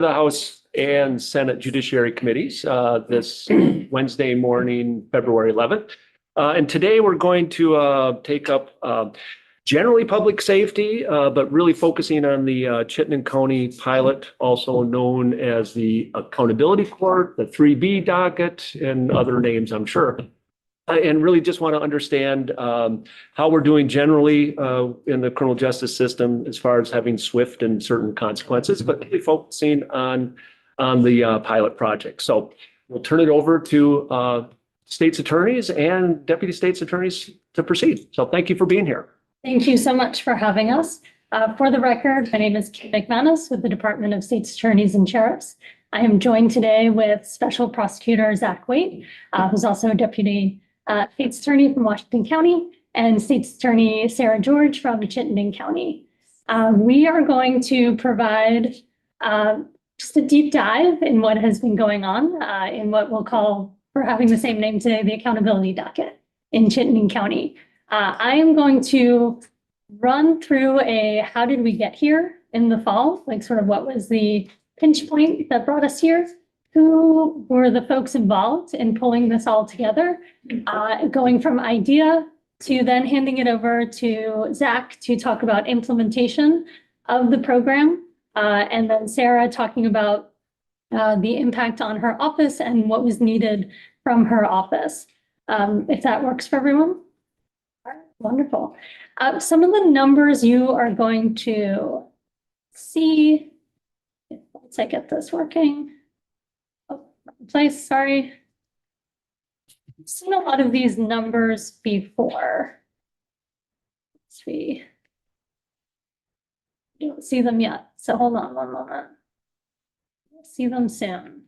The House and Senate Judiciary Committees this Wednesday morning, February 11th. And today we're going to take up generally public safety, but really focusing on the Chittenden County pilot, also known as the Accountability Court, the 3B docket, and other names, I'm sure. And really just want to understand how we're doing generally in the criminal justice system as far as having swift and certain consequences, but really focusing on the pilot project. So we'll turn it over to state's attorneys and deputy state's attorneys to proceed. So thank you for being here. Thank you so much for having us. For the record, my name is Kim McManus with the Department of State's Attorneys and Sheriffs. I am joined today with Special Prosecutor Zach Waite, who's also a deputy State's Attorney from Washington County, and State's Attorney Sarah George from Chittenden County. We are going to provide just a deep dive in what has been going on in what we'll call, for having the same name today, the accountability docket in Chittenden County. I am going to run through a how did we get here in the fall, like sort of what was the pinch point that brought us here. Who were the folks involved in pulling this all together, going from idea to then handing it over to Zach to talk about implementation of the program, and then Sarah talking about the impact on her office and what was needed from her office. If that works for everyone. All right, wonderful. Some of the numbers you are going to see, once I get this working. Place, sorry. I've seen a lot of these numbers before. We don't see them yet, so hold on one moment. We'll see them soon.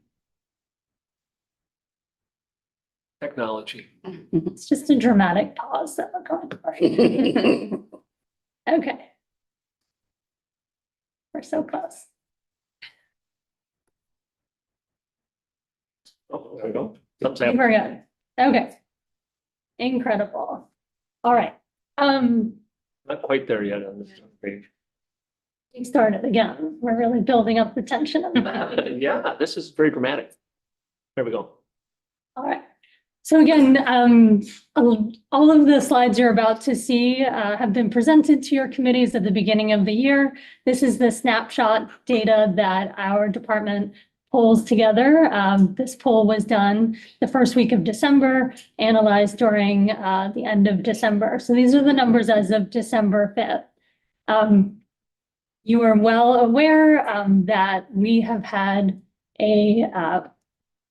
Technology. It's just a dramatic pause that we're going for. Okay. We're so close. Oh, there we go. Very good. Okay. Incredible. All right. Not quite there yet on this page. We started again. We're really building up the tension. Yeah, this is very dramatic. There we go. All right. So again, all of the slides you're about to see have been presented to your committees at the beginning of the year. This is the snapshot data that our department pulls together. This poll was done the first week of December, analyzed during the end of December. So these are the numbers as of December 5th. You are well aware that we have had a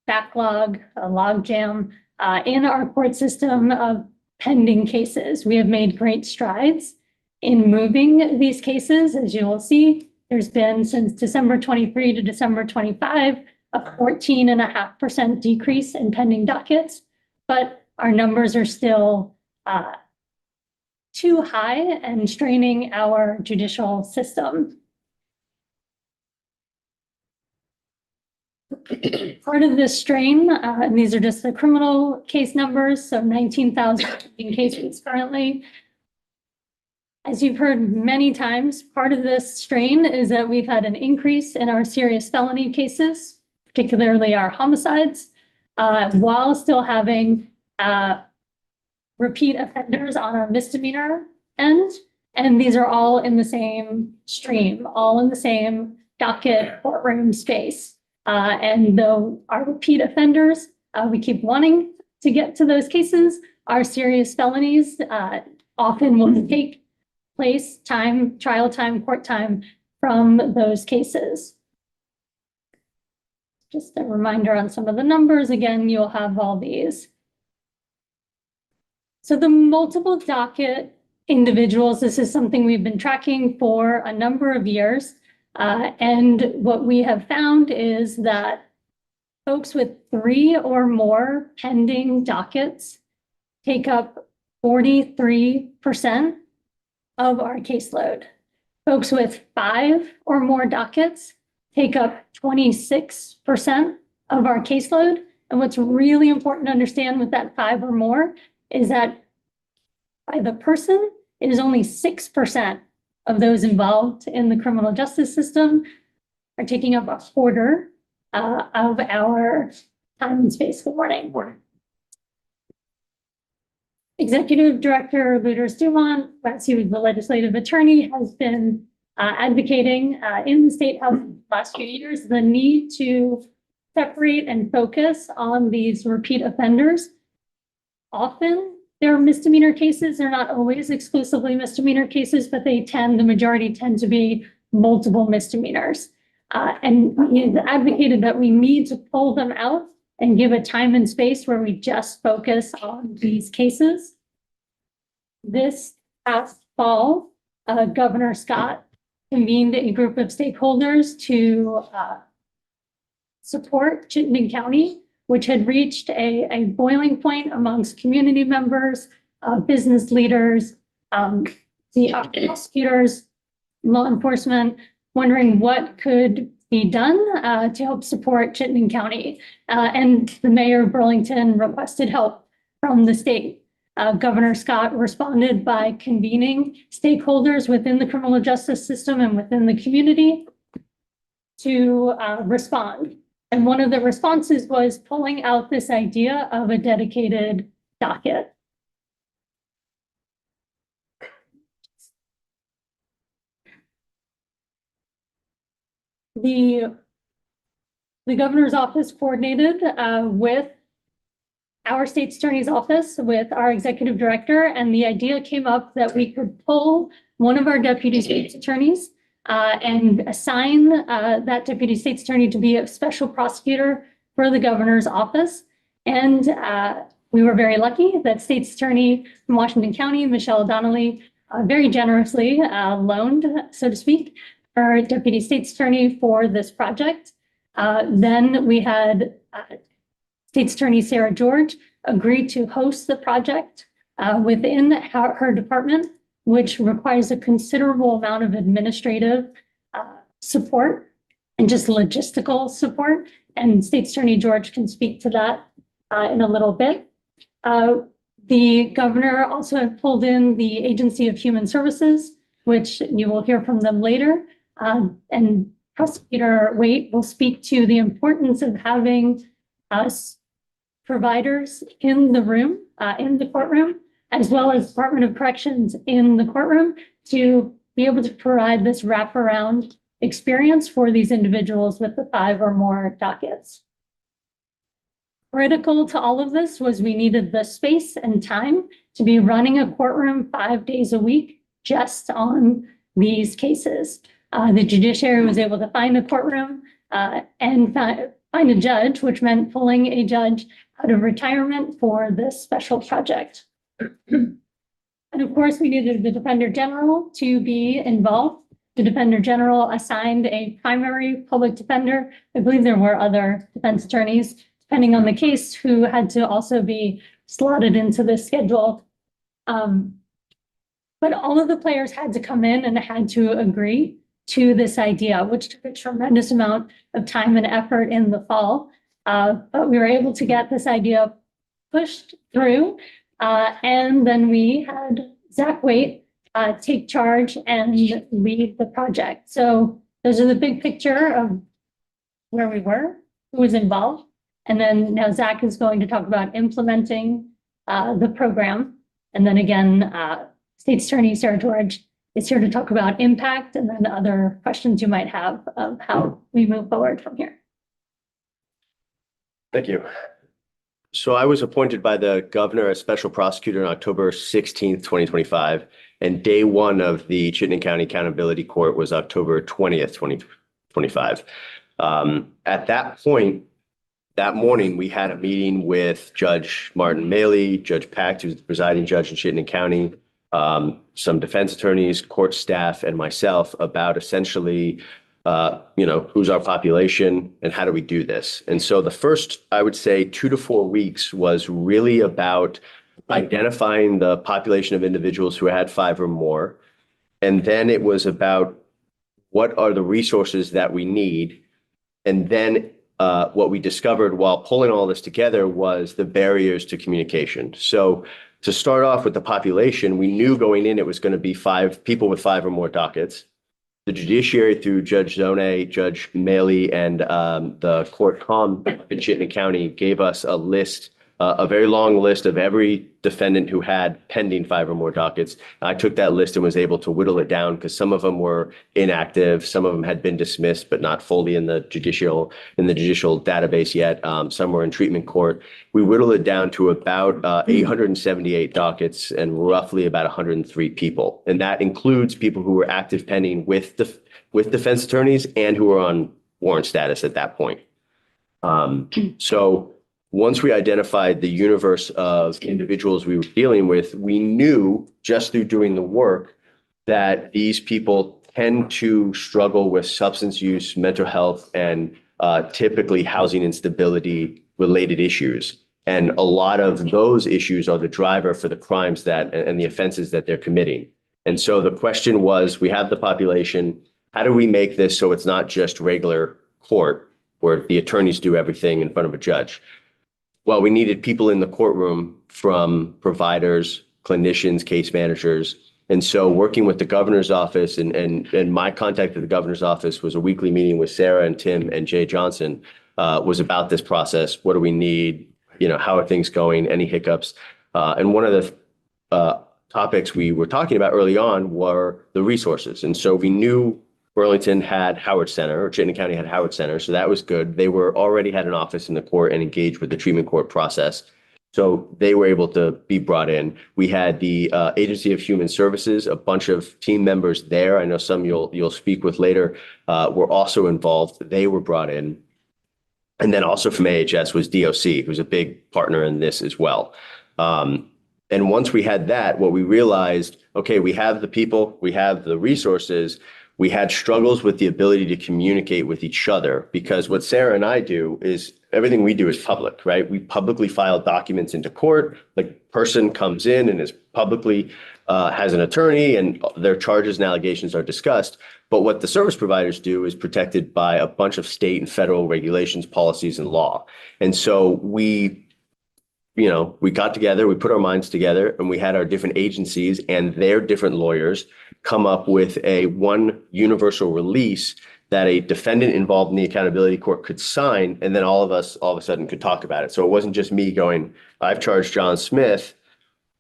backlog, a logjam in our court system of pending cases. We have made great strides in moving these cases, as you will see. There's been, since December 23 to December 25, a 14.5% decrease in pending dockets, but our numbers are still too high and straining our judicial system. Part of this strain, and these are just the criminal case numbers, so 19,000 cases currently. As you've heard many times, part of this strain is that we've had an increase in our serious felony cases, particularly our homicides, while still having repeat offenders on our misdemeanor end. And these are all in the same stream, all in the same docket courtroom space. And though our repeat offenders, we keep wanting to get to those cases, our serious felonies often will take place, time, trial time, court time from those cases. Just a reminder on some of the numbers. Again, you'll have all these. So the multiple docket individuals, this is something we've been tracking for a number of years. And what we have found is that folks with 3 or more pending dockets take up 43% of our caseload. Folks with 5 or more dockets take up 26% of our caseload. And what's really important to understand with that 5 or more is that by the person, it is only 6% of those involved in the criminal justice system are taking up a quarter of our time and space. Good morning. Morning. Executive Director Luders Dumont, who is the legislative attorney, has been advocating in the State House the last few years the need to separate and focus on these repeat offenders. Often they're misdemeanor cases. They're not always exclusively misdemeanor cases, but the majority tend to be multiple misdemeanors. And he advocated that we need to pull them out and give a time and space where we just focus on these cases. This past fall, Governor Scott convened a group of stakeholders to support Chittenden County, which had reached a boiling point amongst community members, business leaders, the prosecutors, law enforcement, wondering what could be done to help support Chittenden County. And the mayor of Burlington requested help from the state. Governor Scott responded by convening stakeholders within the criminal justice system and within the community to respond. And one of the responses was pulling out this idea of a dedicated docket. The governor's office coordinated with our state's attorney's office, with our executive director, and the idea came up that we could pull one of our deputy state's attorneys and assign that deputy state's attorney to be a special prosecutor for the governor's office. And we were very lucky that state's attorney from Washington County, Michelle Donnelly, very generously loaned, so to speak, our deputy state's attorney for this project. Then we had State's Attorney Sarah George agreed to host the project within her department, which requires a considerable amount of administrative support and just logistical support. And State's Attorney George can speak to that in a little bit. The governor also had pulled in the Agency of Human Services, which you will hear from them later. And Prosecutor Waite will speak to the importance of having us providers in the room, in the courtroom, as well as Department of Corrections in the courtroom to be able to provide this wraparound experience for these individuals with the 5 or more dockets. Critical to all of this was we needed the space and time to be running a courtroom 5 days a week just on these cases. The judiciary was able to find a courtroom and find a judge, which meant pulling a judge out of retirement for this special project. And of course, we needed the Defender General to be involved. The Defender General assigned a primary public defender. I believe there were other defense attorneys, depending on the case, who had to also be slotted into this schedule. But all of the players had to come in and had to agree to this idea, which took a tremendous amount of time and effort in the fall. But we were able to get this idea pushed through. And then we had Zach Waite take charge and lead the project. So those are the big picture of where we were, who was involved. And then now Zach is going to talk about implementing the program. And then again, State's Attorney Sarah George is here to talk about impact and then other questions you might have of how we move forward from here. Thank you. So I was appointed by the governor as special prosecutor on October 16th, 2025, and day one of the Chittenden County Accountability Court was October 20th, 2025. At that point, that morning, we had a meeting with Judge Martin Maley, Judge Pact, who's the presiding judge in Chittenden County, some defense attorneys, court staff, and myself about essentially who's our population and how do we do this? And so the first, I would say, 2 to 4 weeks was really about identifying the population of individuals who had 5 or more. And then it was about what are the resources that we need. And then what we discovered while pulling all this together was the barriers to communication. So to start off with the population, we knew going in it was going to be 5 people with 5 or more dockets. the judiciary through Judge Zone, Judge Maley, and the court com in Chittenden County gave us a list, a very long list of every defendant who had pending 5 or more dockets. I took that list and was able to whittle it down because some of them were inactive, some of them had been dismissed but not fully in the judicial database yet. Some were in treatment court. We whittled it down to about 878 dockets and roughly about 103 people, and that includes people who were active pending with defense attorneys and who were on warrant status at that point. So once we identified the universe of individuals we were dealing with, we knew just through doing the work that these people tend to struggle with substance use, mental health, and typically housing instability related issues. And a lot of those issues are the driver for the crimes and the offenses that they're committing. And so the question was, we have the population, how do we make this so it's not just regular court where the attorneys do everything in front of a judge? Well, we needed people in the courtroom from providers, clinicians, case managers. And so working with the governor's office and my contact at the governor's office was a weekly meeting with Sarah and Tim and Jay Johnson, was about this process. What do we need? How are things going? Any hiccups? And one of the topics we were talking about early on were the resources. And so we knew Burlington had Howard Center, or Chittenden County had Howard Center, so that was good. They already had an office in the court and engaged with the treatment court process. So they were able to be brought in. We had the Agency of Human Services, a bunch of team members there. I know some you'll speak with later, were also involved. They were brought in. And then also from AHS was DOC, who's a big partner in this as well. And once we had that, what we realized, okay, we have the people, we have the resources. We had struggles with the ability to communicate with each other, because what Sarah and I do is everything we do is public, right? We publicly file documents into court. The person comes in and is publicly has an attorney, and their charges and allegations are discussed. But what the service providers do is protected by a bunch of state and federal regulations, policies, and law. And so we got together, we put our minds together, and we had our different agencies and their different lawyers come up with one universal release that a defendant involved in the accountability court could sign, and then all of us all of a sudden could talk about it. So it wasn't just me going, I've charged John Smith,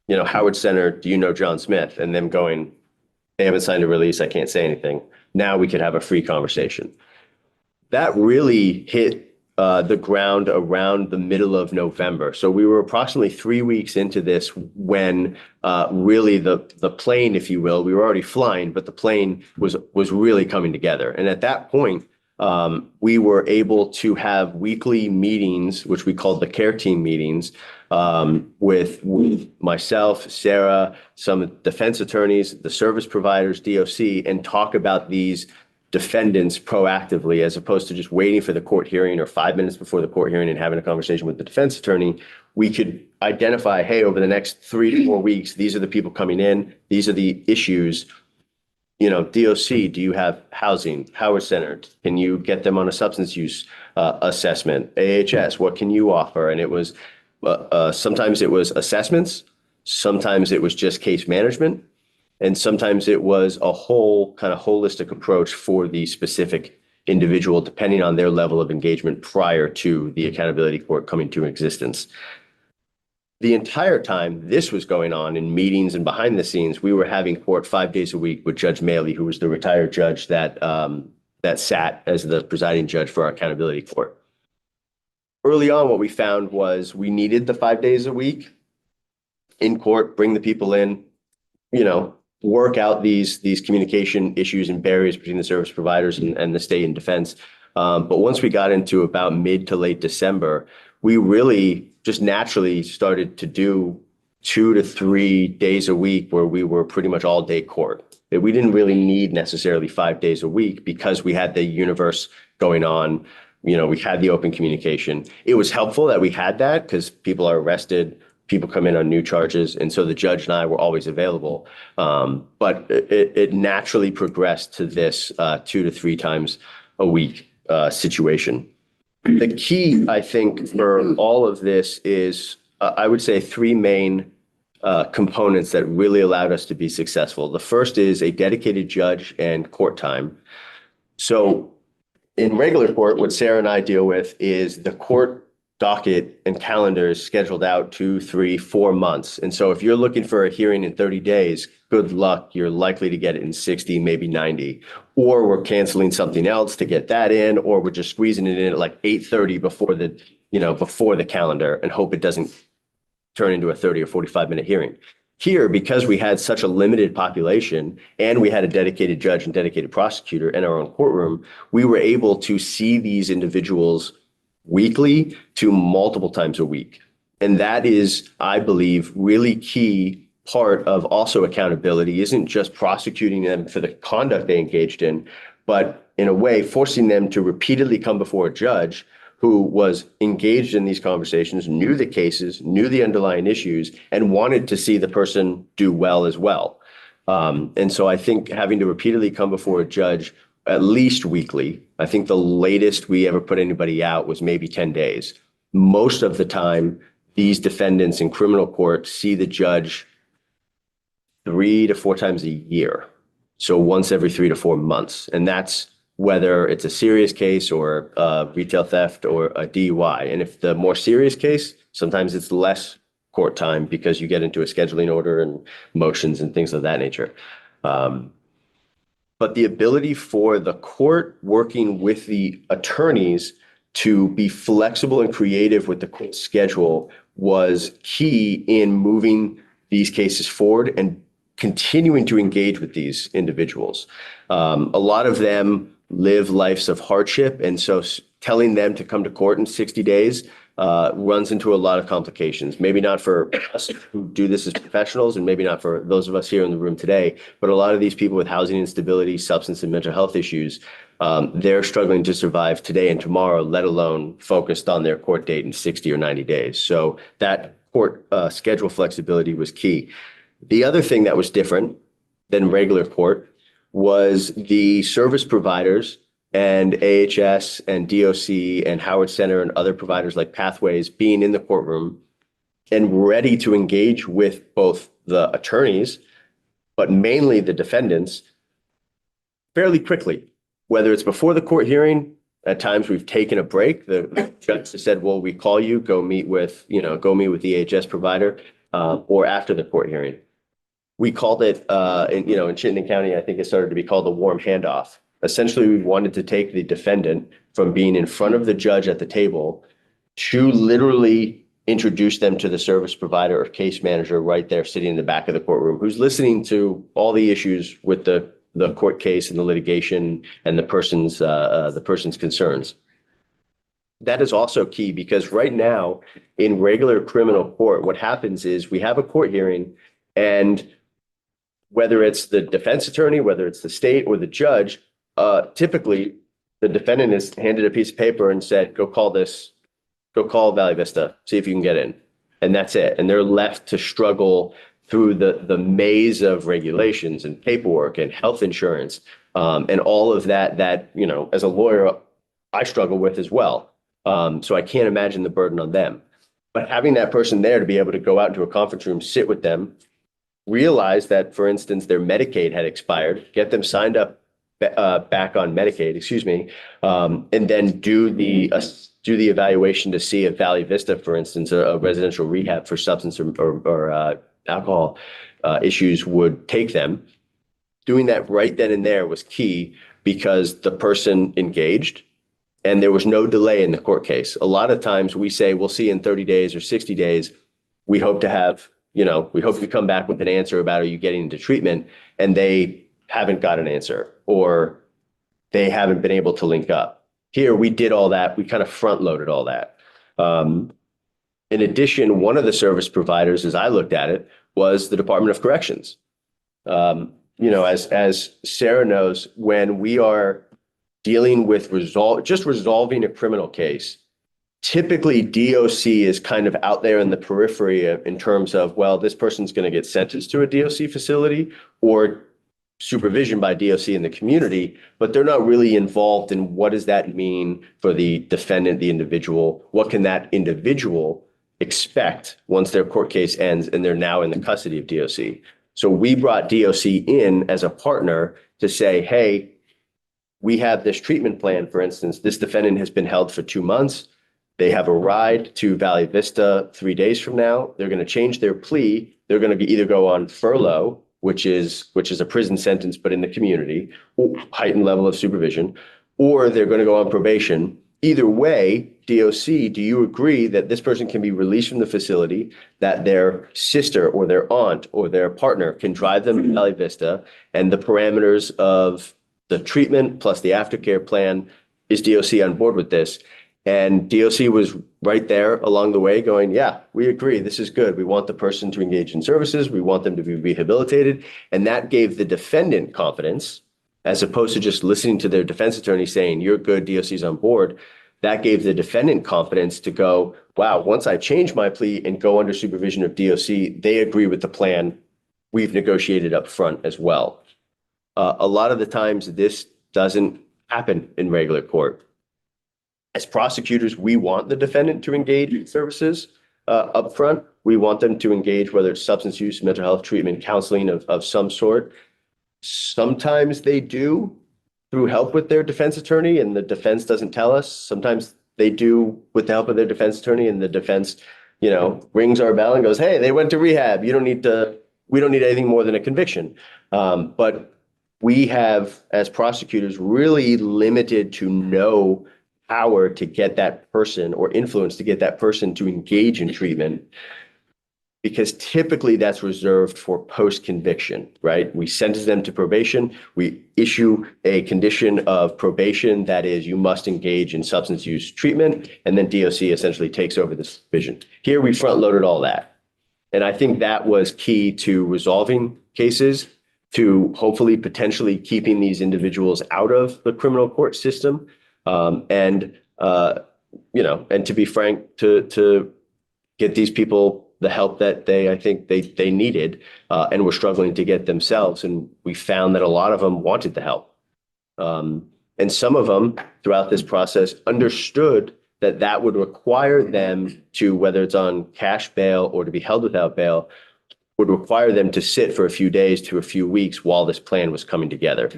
Howard Center, do you know John Smith? And them going, they haven't signed a release, I can't say anything. Now we could have a free conversation. That really hit the ground around the middle of November. So we were approximately 3 weeks into this when really the plane, if you will, we were already flying, but the plane was really coming together. And at that point, we were able to have weekly meetings, which we called the care team meetings, with myself, Sarah, some defense attorneys, the service providers, DOC, and talk about these defendants proactively, as opposed to just waiting for the court hearing or 5 minutes before the court hearing and having a conversation with the defense attorney. We could identify, hey, over the next 3 to 4 weeks, these are the people coming in. These are the issues. DOC, do you have housing? Howard Center, can you get them on a substance use assessment? AHS, what can you offer? And it was sometimes it was assessments, sometimes it was just case management, and sometimes it was a whole kind of holistic approach for the specific individual, depending on their level of engagement prior to the accountability court coming to existence. The entire time this was going on in meetings and behind the scenes, we were having court 5 days a week with Judge Maley, who was the retired judge that sat as the presiding judge for our accountability court. Early on, what we found was we needed the 5 days a week in court, bring the people in, work out these communication issues and barriers between the service providers and the state and defense. But once we got into about mid to late December, we really just naturally started to do 2 to 3 days a week where we were pretty much all day court. We didn't really need necessarily 5 days a week because we had the universe going on. We had the open communication. It was helpful that we had that because people are arrested, people come in on new charges. And so the judge and I were always available. But it naturally progressed to this 2 to 3 times a week situation. The key, I think, for all of this is, I would say 3 main components that really allowed us to be successful. The first is a dedicated judge and court time. So in regular court, what Sarah and I deal with is the court docket and calendars scheduled out 2, 3, 4 months. And so if you're looking for a hearing in 30 days, good luck. You're likely to get it in 60, maybe 90. Or we're canceling something else to get that in, or we're just squeezing it in at like 8:30 before the calendar and hope it doesn't turn into a 30 or 45-minute hearing. Here, because we had such a limited population and we had a dedicated judge and dedicated prosecutor in our own courtroom, we were able to see these individuals weekly to multiple times a week. And that is, I believe, really key part of also accountability isn't just prosecuting them for the conduct they engaged in, but in a way forcing them to repeatedly come before a judge who was engaged in these conversations, knew the cases, knew the underlying issues, and wanted to see the person do well as well. And so I think having to repeatedly come before a judge at least weekly, I think the latest we ever put anybody out was maybe 10 days. Most of the time, these defendants in criminal court see the judge 3 to 4 times a year. So once every 3 to 4 months. And that's whether it's a serious case or retail theft or a DUI. And if the more serious case, sometimes it's less court time because you get into a scheduling order and motions and things of that nature. But the ability for the court working with the attorneys to be flexible and creative with the court schedule was key in moving these cases forward and continuing to engage with these individuals. A lot of them live lives of hardship. And so telling them to come to court in 60 days runs into a lot of complications. Maybe not for us who do this as professionals, and maybe not for those of us here in the room today, but a lot of these people with housing instability, substance and mental health issues, they're struggling to survive today and tomorrow, let alone focused on their court date in 60 or 90 days. So that court schedule flexibility was key. The other thing that was different than regular court was the service providers and AHS and DOC and Howard Center and other providers like Pathways being in the courtroom and ready to engage with both the attorneys, but mainly the defendants fairly quickly, whether it's before the court hearing. At times we've taken a break. The judge has said, well, we call you, go meet with the AHS provider, or after the court hearing. We called it, in Chittenden County, I think it started to be called the warm handoff. Essentially, we wanted to take the defendant from being in front of the judge at the table to literally introduce them to the service provider or case manager right there sitting in the back of the courtroom, who's listening to all the issues with the court case and the litigation and the person's concerns. That is also key because right now in regular criminal court, what happens is we have a court hearing, and whether it's the defense attorney, whether it's the state or the judge, typically the defendant is handed a piece of paper and said, go call Valley Vista, see if you can get in. And that's it. And they're left to struggle through the maze of regulations and paperwork and health insurance, and all of that, as a lawyer, I struggle with as well. So I can't imagine the burden on them. But having that person there to be able to go out into a conference room, sit with them, realize that, for instance, their Medicaid had expired, get them signed up back on Medicaid, and then do the evaluation to see if Valley Vista, for instance, a residential rehab for substance or alcohol issues would take them. Doing that right then and there was key because the person engaged and there was no delay in the court case. A lot of times we say, we'll see in 30 days or 60 days. We hope to come back with an answer about, are you getting into treatment? And they haven't got an answer, or they haven't been able to link up. Here, we did all that. We kind of front loaded all that. In addition, one of the service providers, as I looked at it, was the Department of Corrections. As Sarah knows, when we are dealing with resolving a criminal case, typically DOC is kind of out there in the periphery in terms of, well, this person's going to get sentenced to a DOC facility or supervision by DOC in the community, but they're not really involved in what does that mean for the defendant, the individual. What can that individual expect once their court case ends and they're now in the custody of DOC. So we brought DOC in as a partner to say, hey, we have this treatment plan. For instance, this defendant has been held for 2 months. They have a ride to Valley Vista 3 days from now. They're going to change their plea. They're going to be either go on furlough, which is a prison sentence, but in the community, heightened level of supervision, or they're going to go on probation. Either way, DOC, do you agree that this person can be released from the facility, that their sister or their aunt or their partner can drive them to Valley Vista, and the parameters of the treatment plus the aftercare plan, is DOC on board with this? And DOC was right there along the way going, yeah, we agree. This is good. We want the person to engage in services. We want them to be rehabilitated. And that gave the defendant confidence, as opposed to just listening to their defense attorney saying, you're good, DOC's on board. That gave the defendant confidence to go, wow, once I change my plea and go under supervision of DOC, they agree with the plan we've negotiated up front as well. A lot of the times this doesn't happen in regular court. As prosecutors, we want the defendant to engage in services up front. We want them to engage, whether it's substance use, mental health treatment, counseling of some sort. Sometimes they do through help with their defense attorney, and the defense doesn't tell us. Sometimes they do with the help of their defense attorney, and the defense, rings our bell and goes, hey, they went to rehab. We don't need anything more than a conviction. But we have, as prosecutors, really limited to no power to get that person or influence to get that person to engage in treatment, because typically that's reserved for post-conviction, right? We sentence them to probation. We issue a condition of probation that is, you must engage in substance use treatment, and then DOC essentially takes over the supervision. Here we front-loaded all that. And I think that was key to resolving cases, to hopefully potentially keeping these individuals out of the criminal court system. And to be frank, to get these people the help that I think they needed and were struggling to get themselves. And we found that a lot of them wanted the help. And some of them throughout this process understood that would require them to, whether it's on cash bail or to be held without bail, would require them to sit for a few days to a few weeks while this plan was coming together.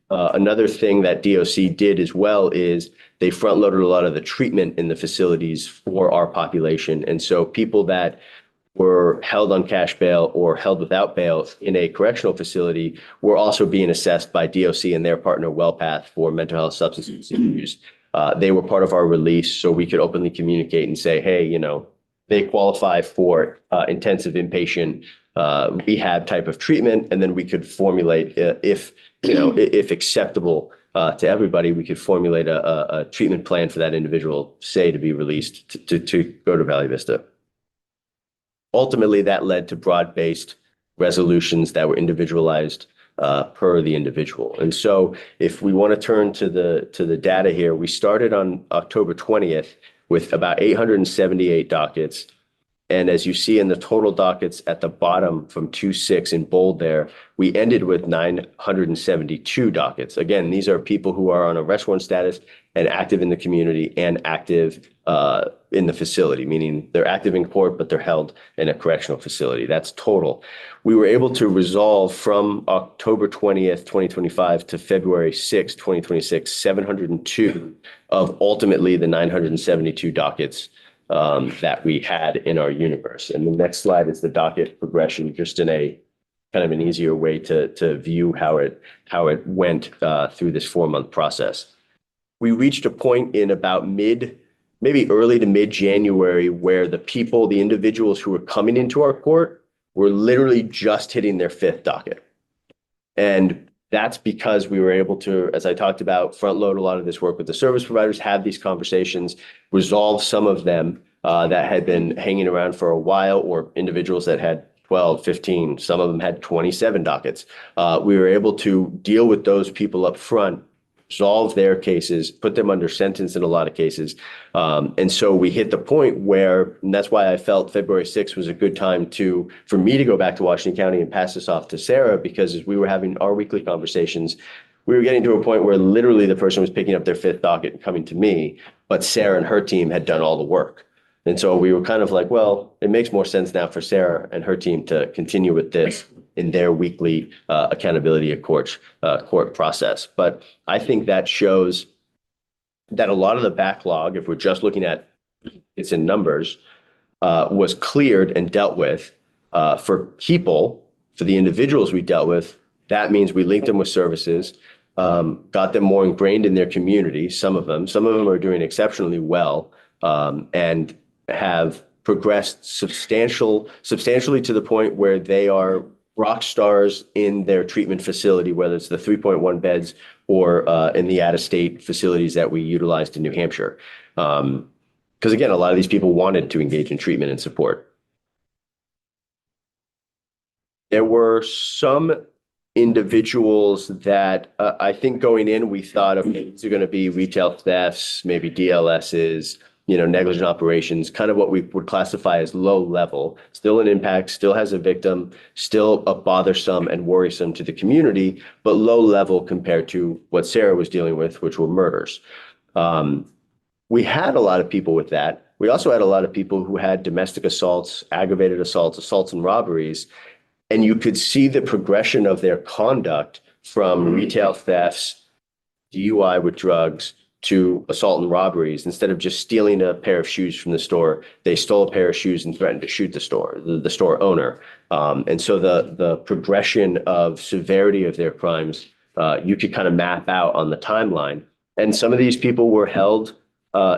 Another thing that DOC did as well is they front-loaded a lot of the treatment in the facilities for our population. And so people that were held on cash bail or held without bail in a correctional facility were also being assessed by DOC and their partner WellPath for mental health substance use. They were part of our release, so we could openly communicate and say, hey, they qualify for intensive inpatient rehab type of treatment, and then we could formulate, if acceptable to everybody, we could formulate a treatment plan for that individual, say, to be released to go to Valley Vista. Ultimately, that led to broad-based resolutions that were individualized per the individual. And so if we want to turn to the data here, we started on October 20th with about 878 dockets. And as you see in the total dockets at the bottom from 2-6 in bold there, we ended with 972 dockets. Again, these are people who are on arrest warrant status and active in the community and active in the facility, meaning they're active in court, but they're held in a correctional facility. That's total. We were able to resolve from October 20th, 2025 to February 6th, 2026, 702 of ultimately the 972 dockets that we had in our universe. And the next slide is the docket progression, just in a kind of an easier way to view how it went through this 4-month process. We reached a point in about maybe early to mid-January where the individuals who were coming into our court were literally just hitting their 5th docket. And that's because we were able to, as I talked about, front load a lot of this work with the service providers, have these conversations, resolve some of them that had been hanging around for a while, or individuals that had 12, 15, some of them had 27 dockets. We were able to deal with those people up front, resolve their cases, put them under sentence in a lot of cases. And so we hit the point where, and that's why I felt February 6th was a good time for me to go back to Washington County and pass this off to Sarah, because as we were having our weekly conversations, we were getting to a point where literally the person was picking up their 5th docket and coming to me, but Sarah and her team had done all the work. And so we were kind of like, well, it makes more sense now for Sarah and her team to continue with this in their weekly accountability at court process. But I think that shows that a lot of the backlog, if we're just looking at it's in numbers, was cleared and dealt with. For people, for the individuals we dealt with, that means we linked them with services, got them more ingrained in their community. Some of them are doing exceptionally well, and have progressed substantially to the point where they are rock stars in their treatment facility, whether it's the 3.1 beds or in the out-of-state facilities that we utilized in New Hampshire. Because again, a lot of these people wanted to engage in treatment and support. There were some individuals that I think going in, we thought of these are going to be retail thefts, maybe DLSs, negligent operations, kind of what we would classify as low level, still an impact, still has a victim, still a bothersome and worrisome to the community, but low level compared to what Sarah was dealing with, which were murders. We had a lot of people with that. We also had a lot of people who had domestic assaults, aggravated assaults and robberies. And you could see the progression of their conduct from retail thefts, DUI with drugs, to assault and robberies. Instead of just stealing a pair of shoes from the store, they stole a pair of shoes and threatened to shoot the store owner. And so the progression of severity of their crimes, you could kind of map out on the timeline. And some of these people were held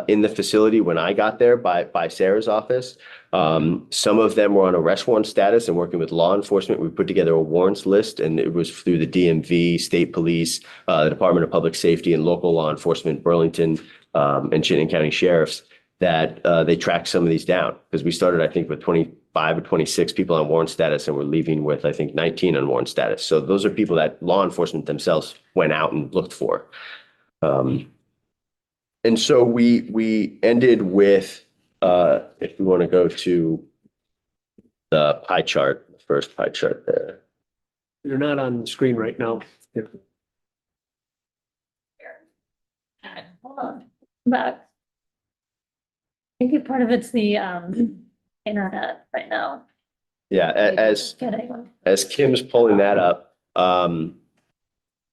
in the facility when I got there by Sarah's office. Some of them were on arrest warrant status and working with law enforcement. We put together a warrants list, and it was through the DMV, state police, the Department of Public Safety, and local law enforcement, Burlington and Chittenden County sheriffs, that they tracked some of these down. Because we started, I think, with 25 or 26 people on warrant status, and we're leaving with, I think, 19 on warrant status. So those are people that law enforcement themselves went out and looked for. And so we ended with, if we want to go to the pie chart, the first pie chart there. You're not on the screen right now. Hold on. Back. I think part of it's the internet right now. Yeah, as Getting. Kim's pulling that up.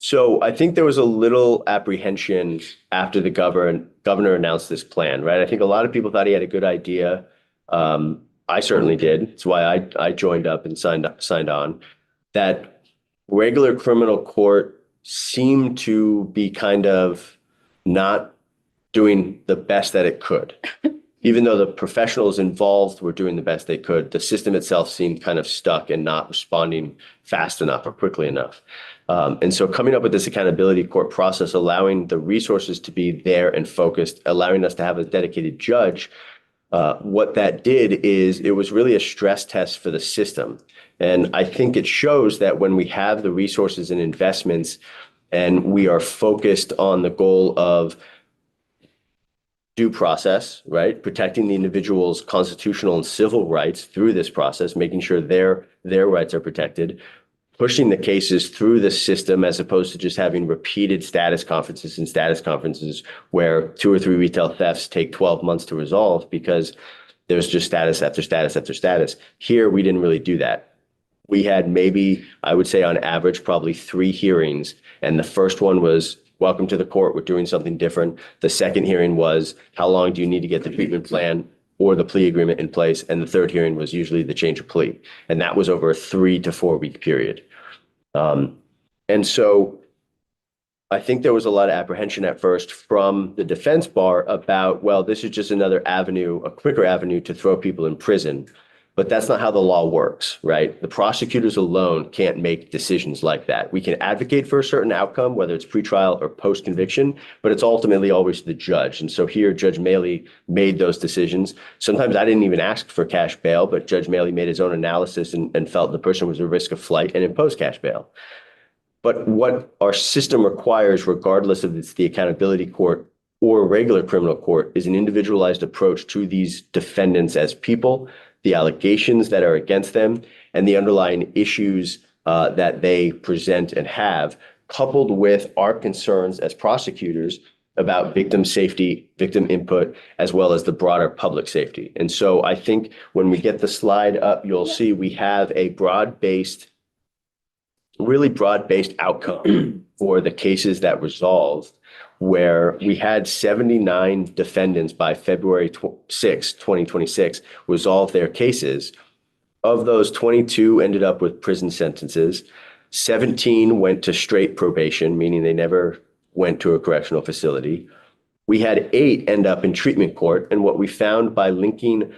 So I think there was a little apprehension after the governor announced this plan, right? I think a lot of people thought he had a good idea. I certainly did. It's why I joined up and signed on. That regular criminal court seemed to be kind of not doing the best that it could. Even though the professionals involved were doing the best they could, the system itself seemed kind of stuck and not responding fast enough or quickly enough. And so coming up with this accountability court process, allowing the resources to be there and focused, allowing us to have a dedicated judge, what that did is it was really a stress test for the system. And I think it shows that when we have the resources and investments and we are focused on the goal of due process, right? Protecting the individual's constitutional and civil rights through this process, making sure their rights are protected, pushing the cases through the system as opposed to just having repeated status conferences where 2 or 3 retail thefts take 12 months to resolve because there's just status after status after status. Here, we didn't really do that. We had maybe, I would say on average, probably 3 hearings. And the first one was, welcome to the court, we're doing something different. The second hearing was, how long do you need to get the treatment plan or the plea agreement in place? And the third hearing was usually the change of plea. And that was over a 3 to 4 week period. And so I think there was a lot of apprehension at first from the defense bar about, well, this is just another avenue, a quicker avenue to throw people in prison. But that's not how the law works, right? The prosecutors alone can't make decisions like that. We can advocate for a certain outcome, whether it's pretrial or post-conviction, but it's ultimately always the judge. And so here, Judge Maley made those decisions. Sometimes I didn't even ask for cash bail, but Judge Maley made his own analysis and felt the person was at risk of flight and imposed cash bail. But what our system requires, regardless of it's the accountability court or a regular criminal court, is an individualized approach to these defendants as people, the allegations that are against them, and the underlying issues that they present and have, coupled with our concerns as prosecutors about victim safety, victim input, as well as the broader public safety. And so I think when we get the slide up, you'll see we have a really broad-based outcome for the cases that resolved, where we had 79 defendants by February 6, 2026, resolve their cases. Of those, 22 ended up with prison sentences. 17 went to straight probation, meaning they never went to a correctional facility. We had 8 end up in treatment court. And what we found by linking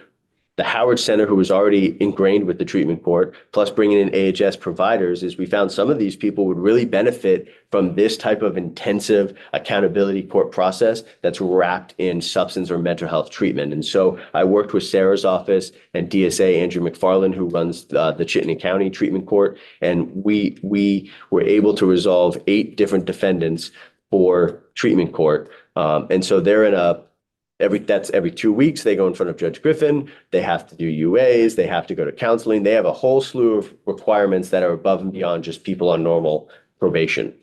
the Howard Center, who was already ingrained with the treatment court, plus bringing in AHS providers, is we found some of these people would really benefit from this type of intensive accountability court process that's wrapped in substance or mental health treatment. And so I worked with Sarah's office and DSA Andrew McFarland, who runs the Chittenden County Treatment Court, and we were able to resolve 8 different defendants for treatment court. And so they're in every 2 weeks, they go in front of Judge Griffin. They have to do UAs. They have to go to counseling. They have a whole slew of requirements that are above and beyond just people on normal probation.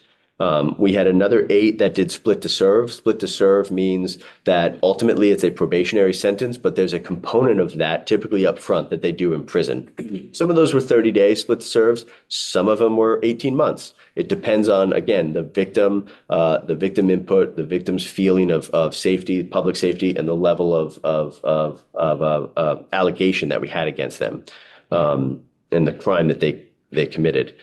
We had another 8 that did split to serve. Split to serve means that ultimately it's a probationary sentence, but there's a component of that typically up front that they do in prison. Some of those were 30 days split to serves. Some of them were 18 months. It depends on, again, the victim input, the victim's feeling of safety, public safety, and the level of allegation that we had against them, and the crime that they committed.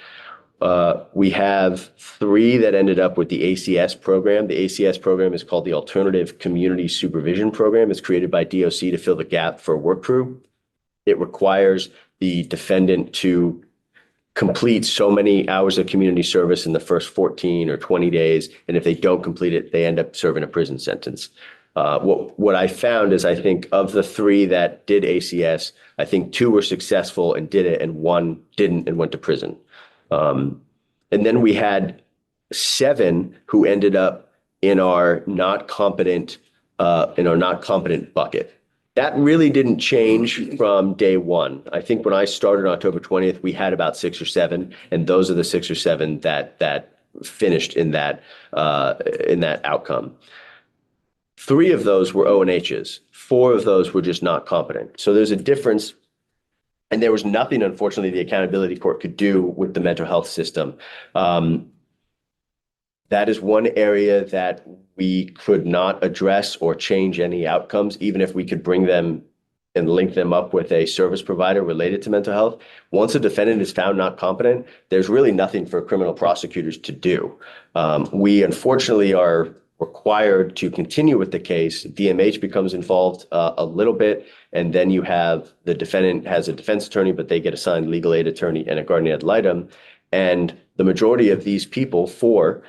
We have 3 that ended up with the ACS program. The ACS program is called the Alternative Community Supervision Program. It's created by DOC to fill the gap for work crew. It requires the defendant to complete so many hours of community service in the first 14 or 20 days. And if they don't complete it, they end up serving a prison sentence. What I found is, I think of the 3 that did ACS, I think 2 were successful and did it, and 1 didn't and went to prison. And then we had 7 who ended up in our not competent bucket. That really didn't change from day one. I think when I started on October 20th, we had about 6 or 7, and those are the 6 or 7 that finished in that outcome. 3 of those were O&Hs. 4 of those were just not competent. So there's a difference. And there was nothing, unfortunately, the accountability court could do with the mental health system. That is one area that we could not address or change any outcomes, even if we could bring them and link them up with a service provider related to mental health. Once a defendant is found not competent, there's really nothing for criminal prosecutors to do. We unfortunately are required to continue with the case. DMH becomes involved a little bit, and then you have the defendant has a defense attorney, but they get assigned legal aid attorney and a guardian ad litem. And the majority of these people, 4,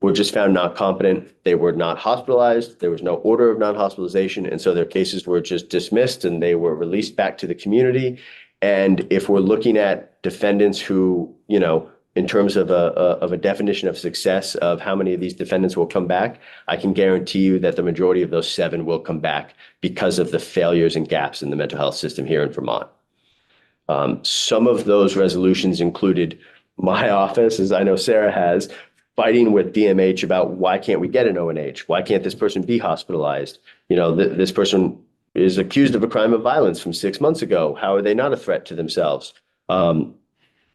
were just found not competent. They were not hospitalized. There was no order of non-hospitalization. And so their cases were just dismissed and they were released back to the community. And if we're looking at defendants who, in terms of a definition of success of how many of these defendants will come back, I can guarantee you that the majority of those 7 will come back because of the failures and gaps in the mental health system here in Vermont. Some of those resolutions included my office, as I know Sarah has, fighting with DMH about why can't we get an O&H? Why can't this person be hospitalized? This person is accused of a crime of violence from 6 months ago. How are they not a threat to themselves?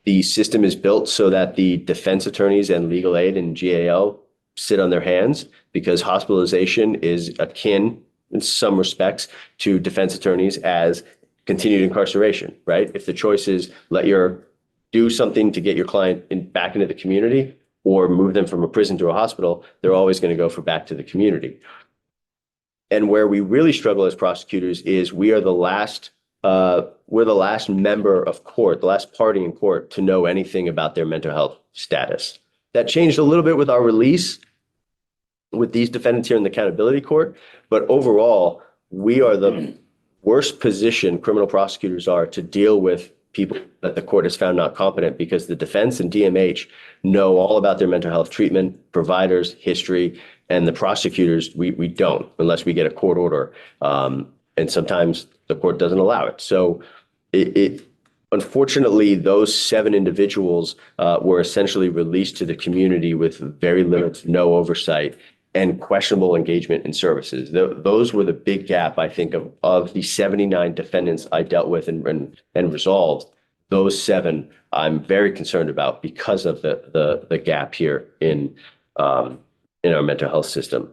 The system is built so that the defense attorneys and legal aid and GAL sit on their hands, because hospitalization is akin in some respects to defense attorneys as continued incarceration, right? If the choice is do something to get your client back into the community or move them from a prison to a hospital, they're always going to go for back to the community. And where we really struggle as prosecutors is we're the last member of court, the last party in court to know anything about their mental health status. That changed a little bit with our release with these defendants here in the accountability court. But overall, we are the worst position criminal prosecutors are to deal with people that the court has found not competent, because the defense and DMH know all about their mental health treatment, providers, history, and the prosecutors, we don't, unless we get a court order. And sometimes the court doesn't allow it. So unfortunately, those 7 individuals were essentially released to the community with very little to no oversight. and questionable engagement in services. Those were the big gap, I think, of the 79 defendants I dealt with and resolved. Those 7 I'm very concerned about because of the gap here in our mental health system.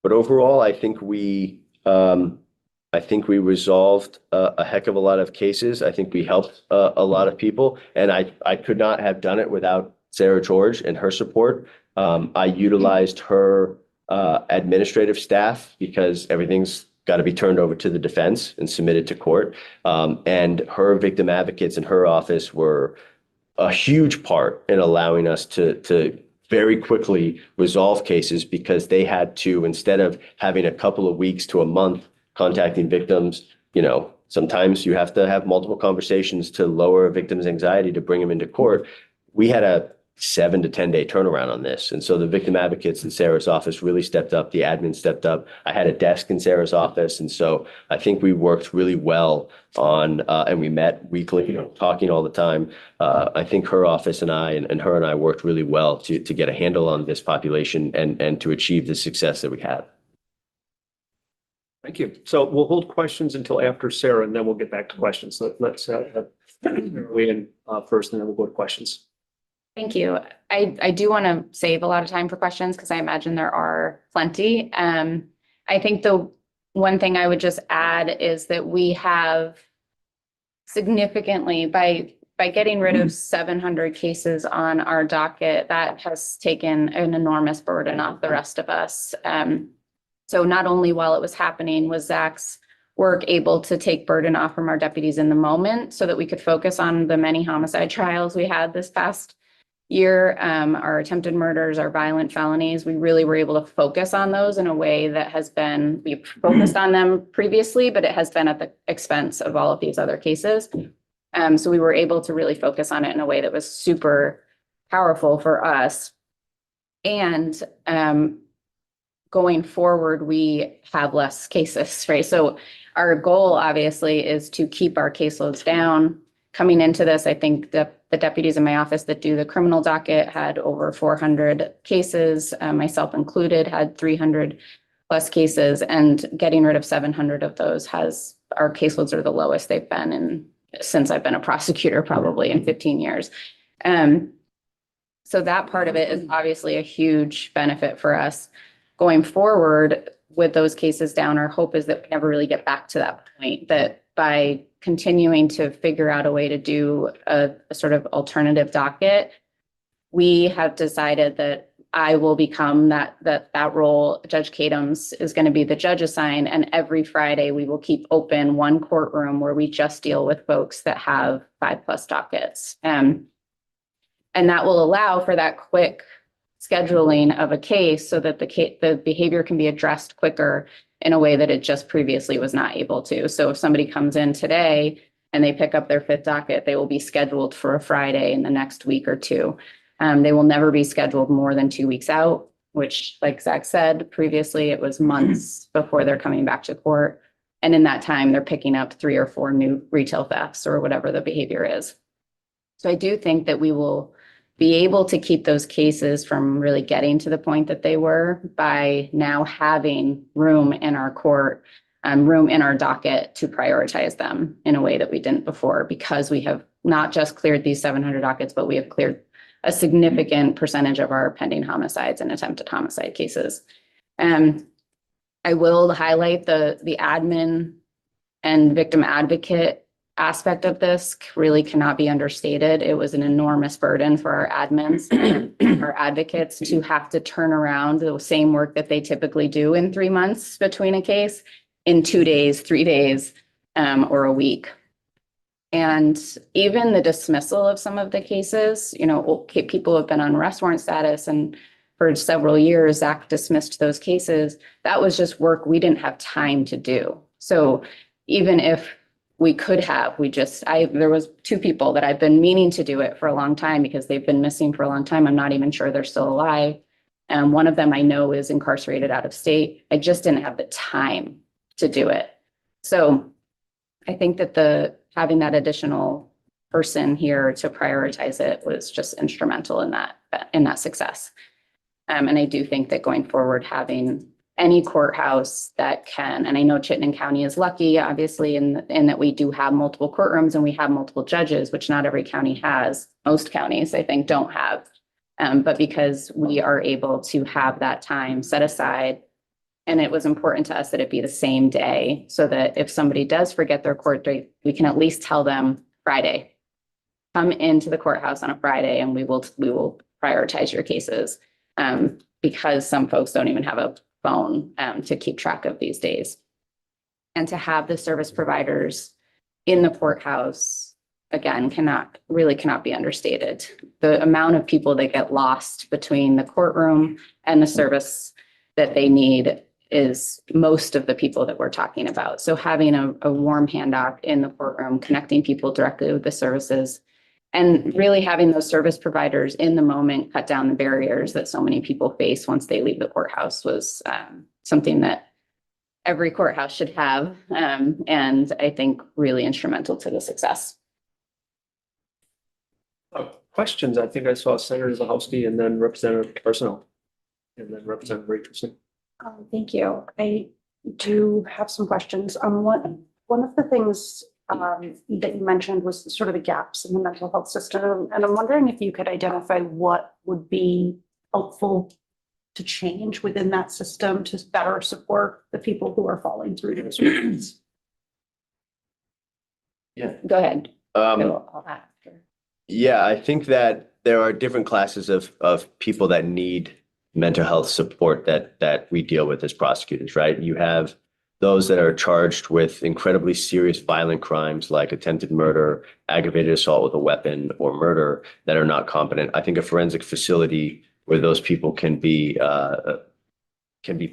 But overall, I think we resolved a heck of a lot of cases. I think we helped a lot of people, and I could not have done it without Sarah George and her support. I utilized her administrative staff because everything's got to be turned over to the defense and submitted to court. And her victim advocates in her office were a huge part in allowing us to very quickly resolve cases, because they had to, instead of having a couple of weeks to a month contacting victims, sometimes you have to have multiple conversations to lower a victim's anxiety to bring them into court. We had a 7 to 10 day turnaround on this. And so the victim advocates in Sarah's office really stepped up. The admin stepped up. I had a desk in Sarah's office. And so I think we worked really well on, and we met weekly, talking all the time. I think her office and I, and her and I worked really well to get a handle on this population and to achieve the success that we had. Thank you. So we'll hold questions until after Sarah, and then we'll get back to questions. So let's weigh in first, and then we'll go to questions. Thank you. I do want to save a lot of time for questions because I imagine there are plenty. I think the one thing I would just add is that we have significantly, by getting rid of 700 cases on our docket, that has taken an enormous burden off the rest of us. So not only while it was happening was Zach's work able to take burden off from our deputies in the moment so that we could focus on the many homicide trials we had this past year, our attempted murders, our violent felonies. We really were able to focus on those in a way that we've focused on them previously, but it has been at the expense of all of these other cases. So we were able to really focus on it in a way that was super powerful for us. And going forward, we have less cases, right? So our goal obviously is to keep our caseloads down. Coming into this, I think the deputies in my office that do the criminal docket had over 400 cases, myself included, had 300 plus cases, and getting rid of 700 of those our caseloads are the lowest they've been since I've been a prosecutor, probably in 15 years. So that part of it is obviously a huge benefit for us. Going forward with those cases down, our hope is that we never really get back to that point, that by continuing to figure out a way to do a sort of alternative docket, we have decided that I will become that role. Judge Kadams is going to be the judge assigned, and every Friday we will keep open one courtroom where we just deal with folks that have 5+ dockets. And that will allow for that quick scheduling of a case so that the behavior can be addressed quicker in a way that it just previously was not able to. So if somebody comes in today and they pick up their 5th docket, they will be scheduled for a Friday in the next week or 2. They will never be scheduled more than 2 weeks out, which, like Zach said, previously it was months before they're coming back to court. And in that time, they're picking up 3 or 4 new retail thefts or whatever the behavior is. So I do think that we will be able to keep those cases from really getting to the point that they were by now having room in our court, room in our docket to prioritize them in a way that we didn't before, because we have not just cleared these 700 dockets, but we have cleared a significant percentage of our pending homicides and attempted homicide cases. I will highlight the admin and victim advocate aspect of this really cannot be understated. It was an enormous burden for our admins, our advocates, to have to turn around the same work that they typically do in 3 months between a case in 2 days, 3 days, or a week. And even the dismissal of some of the cases, people have been on arrest warrant status, and for several years, Zach dismissed those cases. That was just work we didn't have time to do. So even if we could have, there was 2 people that I've been meaning to do it for a long time because they've been missing for a long time. I'm not even sure they're still alive. And one of them I know is incarcerated out of state. I just didn't have the time to do it. So I think that having that additional person here to prioritize it was just instrumental in that success. And I do think that going forward, having any courthouse that can, and I know Chittenden County is lucky, obviously, in that we do have multiple courtrooms and we have multiple judges, which not every county has. Most counties, I think, don't have. But because we are able to have that time set aside, and it was important to us that it be the same day, so that if somebody does forget their court date, we can at least tell them Friday. Come into the courthouse on a Friday and we will prioritize your cases. Because some folks don't even have a phone to keep track of these days. And to have the service providers in the courthouse, again, cannot be understated. The amount of people that get lost between the courtroom and the service that they need is most of the people that we're talking about. So having a warm handoff in the courtroom, connecting people directly with the services, and really having those service providers in the moment cut down the barriers that so many people face once they leave the courthouse was something that every courthouse should have, and I think really instrumental to the success. Questions? I think I saw Senator Zahowski and then Representative Personal and then Representative Richardson. Thank you. I do have some questions. One of the things that you mentioned was sort of the gaps in the mental health system. And I'm wondering if you could identify what would be helpful to change within that system to better support the people who are falling through those routines. Yeah. Go ahead. Yeah, I think that there are different classes of people that need mental health support that we deal with as prosecutors, right? You have those that are charged with incredibly serious violent crimes like attempted murder, aggravated assault with a weapon, or murder that are not competent. I think a forensic facility where those people can be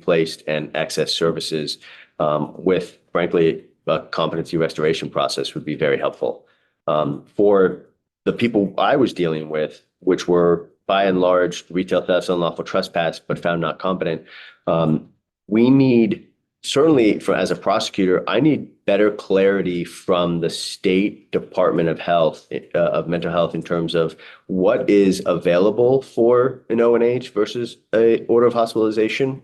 placed and access services with, frankly, a competency restoration process would be very helpful. For the people I was dealing with, which were by and large retail thefts, unlawful trespass, but found not competent, we need, certainly as a prosecutor, I need better clarity from the State Department of Health, of mental health, in terms of what is available for an ONH versus a order of hospitalization.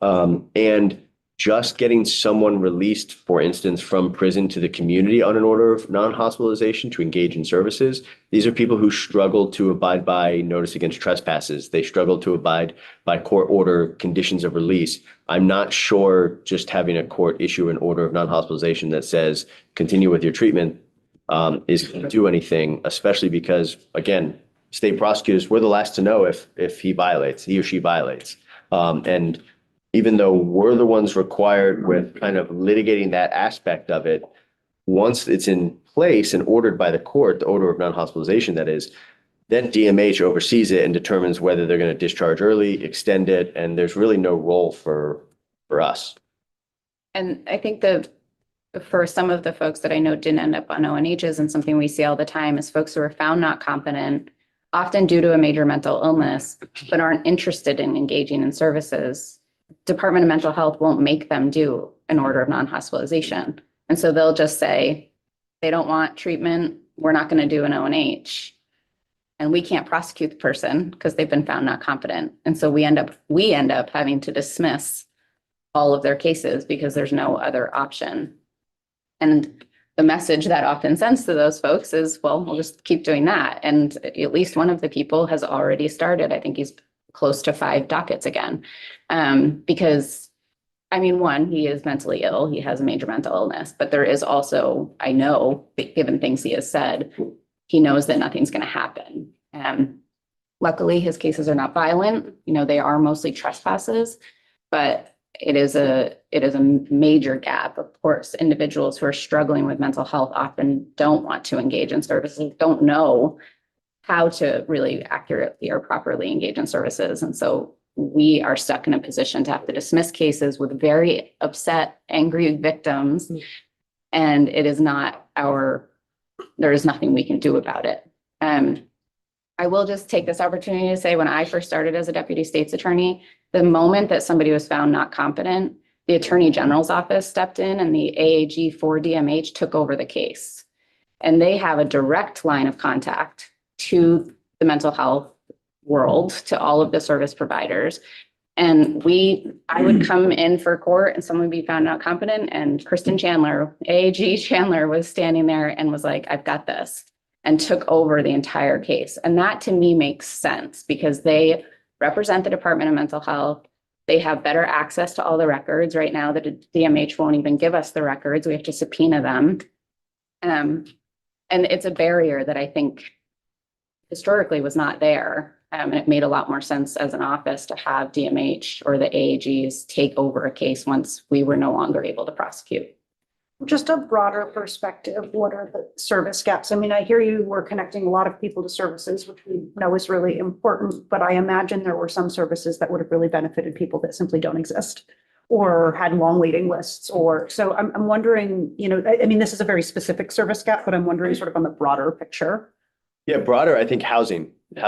And just getting someone released, for instance, from prison to the community on an order of non-hospitalization to engage in services. These are people who struggle to abide by notice against trespasses. They struggle to abide by court order conditions of release. I'm not sure just having a court issue an order of non-hospitalization that says continue with your treatment is going to do anything, especially because, again, state prosecutors, we're the last to know if he or she violates. And even though we're the ones required with kind of litigating that aspect of it, once it's in place and ordered by the court, the order of non-hospitalization, that is, then DMH oversees it and determines whether they're going to discharge early, extend it, and there's really no role for us. And I think for some of the folks that I know didn't end up on ONHs, and something we see all the time is folks who are found not competent, often due to a major mental illness, but aren't interested in engaging in services. Department of Mental Health won't make them do an order of non-hospitalization. And so they'll just say, they don't want treatment, we're not going to do an ONH. And we can't prosecute the person because they've been found not competent. And so we end up having to dismiss all of their cases because there's no other option. And the message that often sends to those folks is, well, we'll just keep doing that. And at least one of the people has already started. I think he's close to 5 dockets again. Because, I mean, one, he is mentally ill. He has a major mental illness, but there is also, I know, given things he has said, he knows that nothing's going to happen. Luckily, his cases are not violent. You know, they are mostly trespasses, but it is a major gap. Of course, individuals who are struggling with mental health often don't want to engage in services, don't know how to really accurately or properly engage in services. And so we are stuck in a position to have to dismiss cases with very upset, angry victims. And it is not there is nothing we can do about it. I will just take this opportunity to say, when I first started as a deputy state's attorney, the moment that somebody was found not competent, the Attorney General's office stepped in and the AAG for DMH took over the case. And they have a direct line of contact to the mental health world to all of the service providers. And I would come in for court and someone would be found not competent, and Kristen Chandler, AAG Chandler, was standing there and was like, I've got this, and took over the entire case. And that to me makes sense because they represent the Department of Mental Health. They have better access to all the records. Right now, the DMH won't even give us the records. We have to subpoena them. And it's a barrier that I think historically was not there. And it made a lot more sense as an office to have DMH or the AAGs take over a case once we were no longer able to prosecute. Just a broader perspective, what are the service gaps? I mean, I hear you were connecting a lot of people to services, which we know is really important, but I imagine there were some services that would have really benefited people that simply don't exist or had long waiting lists so I'm wondering, I mean, this is a very specific service gap, but I'm wondering sort of on the broader picture. Yeah, broader, I think housing. That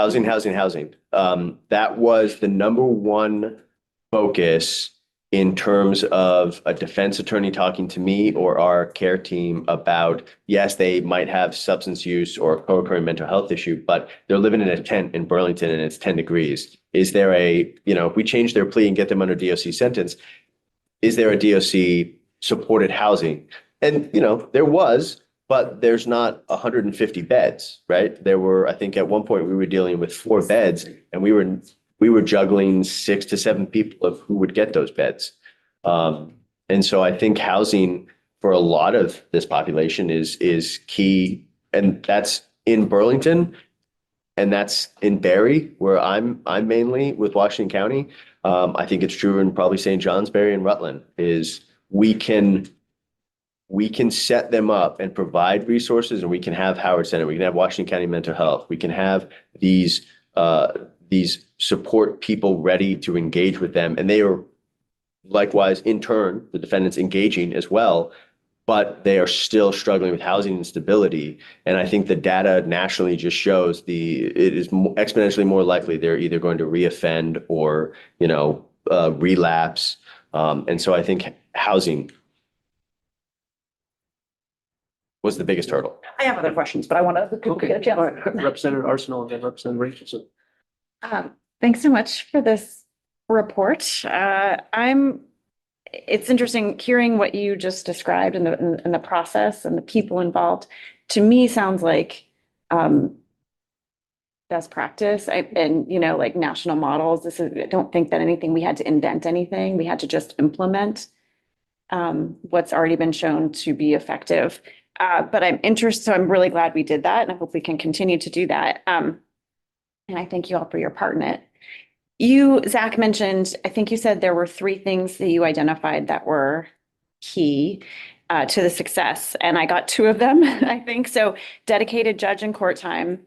was the number one focus in terms of a defense attorney talking to me or our care team about, yes, they might have substance use or co-occurring mental health issue, but they're living in a tent in Burlington and it's 10 degrees. Is there if we change their plea and get them under DOC sentence, is there a DOC supported housing? And, there was, but there's not 150 beds, right? There were, I think at one point we were dealing with 4 beds and we were juggling 6 to 7 people of who would get those beds. And so I think housing for a lot of this population is key. And that's in Burlington and that's in Barry, where I'm mainly with Washington County. I think it's true in probably St. John's, Barry, and Rutland is we can set them up and provide resources, and we can have Howard Center, we can have Washington County Mental Health, we can have these support people ready to engage with them, and they are likewise in turn the defendants engaging as well, but they are still struggling with housing instability. And I think the data nationally just shows it is exponentially more likely they're either going to reoffend or relapse. And so I think housing was the biggest hurdle. I have other questions, but I want to Okay. get a chance. Representative Arsenal and then Representative Richardson. Thanks so much for this report. It's interesting hearing what you just described in the process and the people involved. To me, sounds like best practice and like national models. I don't think that we had to invent anything. We had to just implement what's already been shown to be effective. But I'm interested, so I'm really glad we did that, and I hope we can continue to do that. And I thank you all for your part in it. You, Zach, mentioned, I think you said there were 3 things that you identified that were key to the success, and I got 2 of them, I think. So dedicated judge and court time,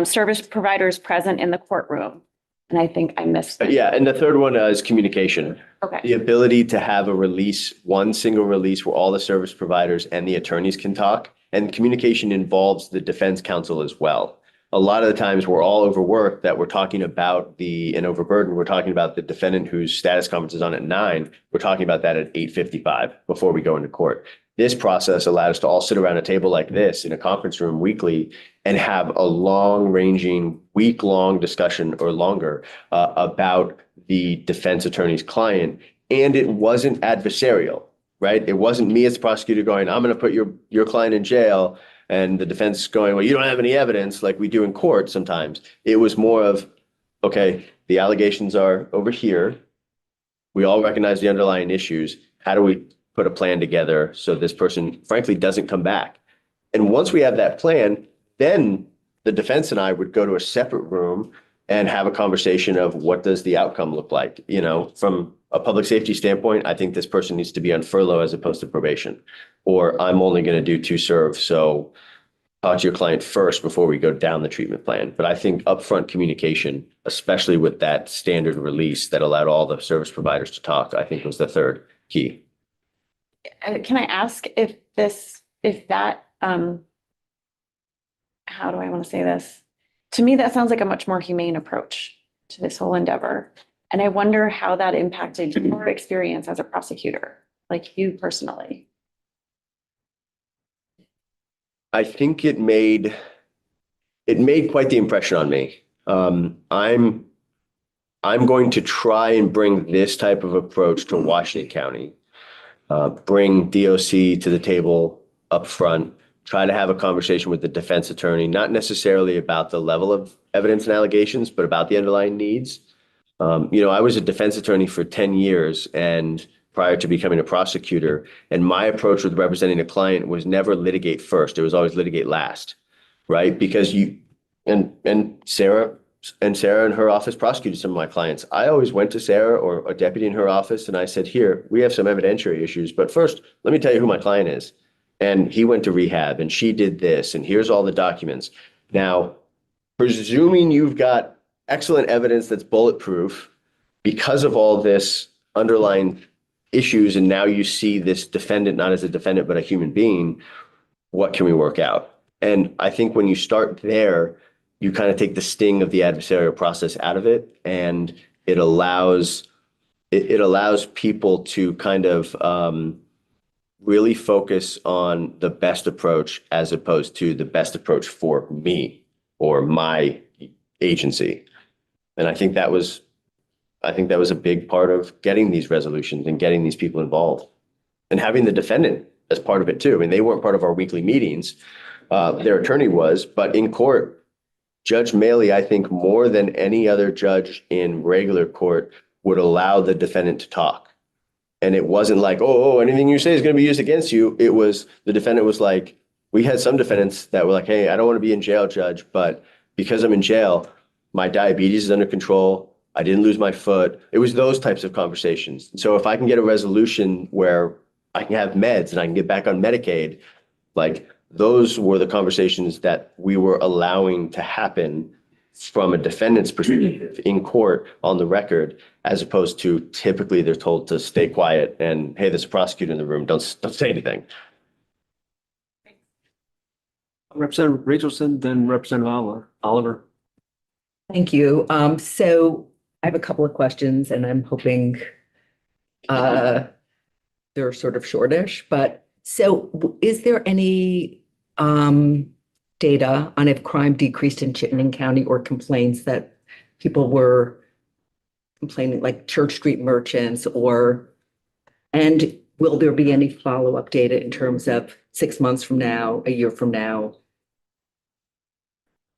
service providers present in the courtroom, and I think I missed. Yeah, and the third one is communication. Okay. The ability to have a release, one single release where all the service providers and the attorneys can talk, and communication involves the defense counsel as well. A lot of the times we're all overworked that we're talking about and overburdened. We're talking about the defendant whose status conference is on at 9. We're talking about that at 8:55 before we go into court. This process allowed us to all sit around a table like this in a conference room weekly and have a long-ranging, week-long discussion or longer about the defense attorney's client. And it wasn't adversarial, right? It wasn't me as the prosecutor going, I'm going to put your client in jail, and the defense going, well, you don't have any evidence like we do in court sometimes. It was more of, okay, the allegations are over here. We all recognize the underlying issues. How do we put a plan together so this person, frankly, doesn't come back? And once we have that plan, then the defense and I would go to a separate room and have a conversation of what does the outcome look like? From a public safety standpoint, I think this person needs to be on furlough as opposed to probation, or I'm only going to do 2 serve. So talk to your client first before we go down the treatment plan. But I think upfront communication, especially with that standard release that allowed all the service providers to talk, I think was the third key. Can I ask how do I want to say this? To me, that sounds like a much more humane approach to this whole endeavor. And I wonder how that impacted your experience as a prosecutor, like you personally. I think it made quite the impression on me. I'm going to try and bring this type of approach to Washington County. Bring DOC to the table up front, try to have a conversation with the defense attorney, not necessarily about the level of evidence and allegations, but about the underlying needs. I was a defense attorney for 10 years and prior to becoming a prosecutor, and my approach with representing a client was never litigate first. It was always litigate last, right? Because and Sarah and her office prosecuted some of my clients. I always went to Sarah or a deputy in her office and I said, here, we have some evidentiary issues, but first, let me tell you who my client is. And he went to rehab and she did this, and here's all the documents. Now, presuming you've got excellent evidence that's bulletproof because of all this underlying issues, and now you see this defendant not as a defendant, but a human being, what can we work out? And I think when you start there, you kind of take the sting of the adversarial process out of it, and it allows people to kind of really focus on the best approach as opposed to the best approach for me or my agency. And I think that was a big part of getting these resolutions and getting these people involved and having the defendant as part of it too. I mean, they weren't part of our weekly meetings. Their attorney was, but in court, Judge Maley, I think more than any other judge in regular court, would allow the defendant to talk. And it wasn't like, oh, anything you say is going to be used against you. It was, the defendant was like, we had some defendants that were like, hey, I don't want to be in jail, judge, but because I'm in jail, my diabetes is under control. I didn't lose my foot. It was those types of conversations. So if I can get a resolution where I can have meds and I can get back on Medicaid, like those were the conversations that we were allowing to happen from a defendant's perspective in court on the record, as opposed to typically they're told to stay quiet and, hey, there's a prosecutor in the room, don't say anything. Representative Rachelson, then Representative Oliver. Thank you. So I have a couple of questions and I'm hoping they're sort of shortish, but so is there any data on if crime decreased in Chittenden County or complaints that people were complaining, like Church Street merchants, and will there be any follow-up data in terms of 6 months from now, a year from now?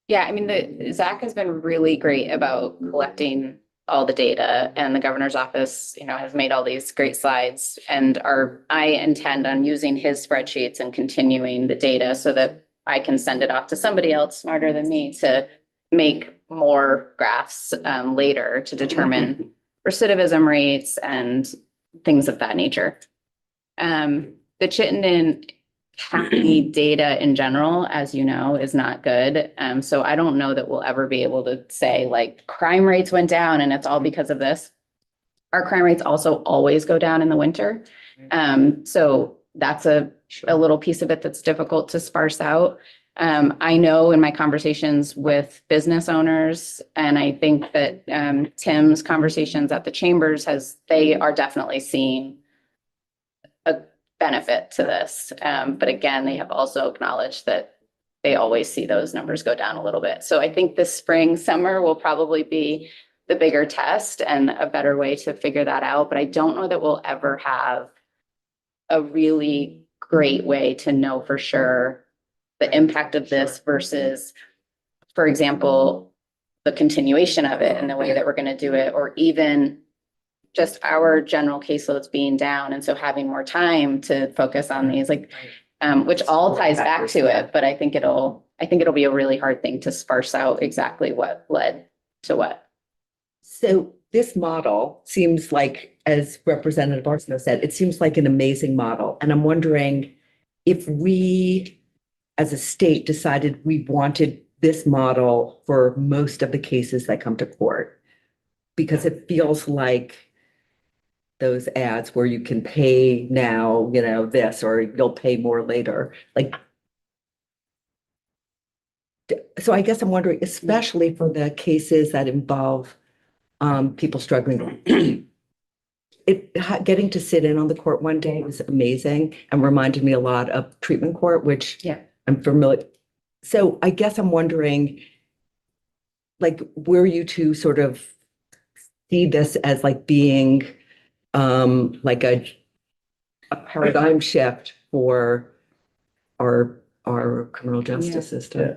Yeah, I mean, Zach has been really great about collecting all the data, and the governor's office, has made all these great slides, and I intend on using his spreadsheets and continuing the data so that I can send it off to somebody else smarter than me to make more graphs later to determine recidivism rates and things of that nature. The Chittenden County data in general, as you know, is not good. So I don't know that we'll ever be able to say like crime rates went down and it's all because of this. Our crime rates also always go down in the winter. So that's a little piece of it that's difficult to sparse out. I know in my conversations with business owners, and I think that Tim's conversations at the chambers they are definitely seeing a benefit to this. But again, they have also acknowledged that they always see those numbers go down a little bit. So I think this spring, summer will probably be the bigger test and a better way to figure that out. But I don't know that we'll ever have a really great way to know for sure the impact of this versus, for example, the continuation of it and the way that we're going to do it, or even just our general caseloads being down. And so having more time to focus on these, which all ties back to it. But I think it'll be a really hard thing to sparse out exactly what led to what. So this model seems like, as Representative Arsenault said, it seems like an amazing model. And I'm wondering if we, as a state, decided we wanted this model for most of the cases that come to court, because it feels like those ads where you can pay now, this, or you'll pay more later. So I guess I'm wondering, especially for the cases that involve people struggling. Getting to sit in on the court one day was amazing and reminded me a lot of treatment court, which I'm familiar. So I guess I'm wondering like, were you to sort of see this as like being like a paradigm shift for our criminal justice system?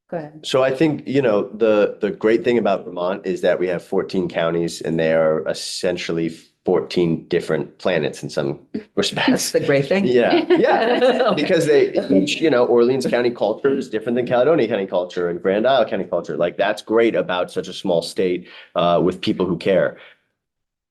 Go ahead. So I think, the great thing about Vermont is that we have 14 counties and they are essentially 14 different planets in some That's respects. the great thing. Yeah, yeah. Because they each, Orleans County culture is different than Caledonia County culture and Grand Isle County culture. Like that's great about such a small state with people who care.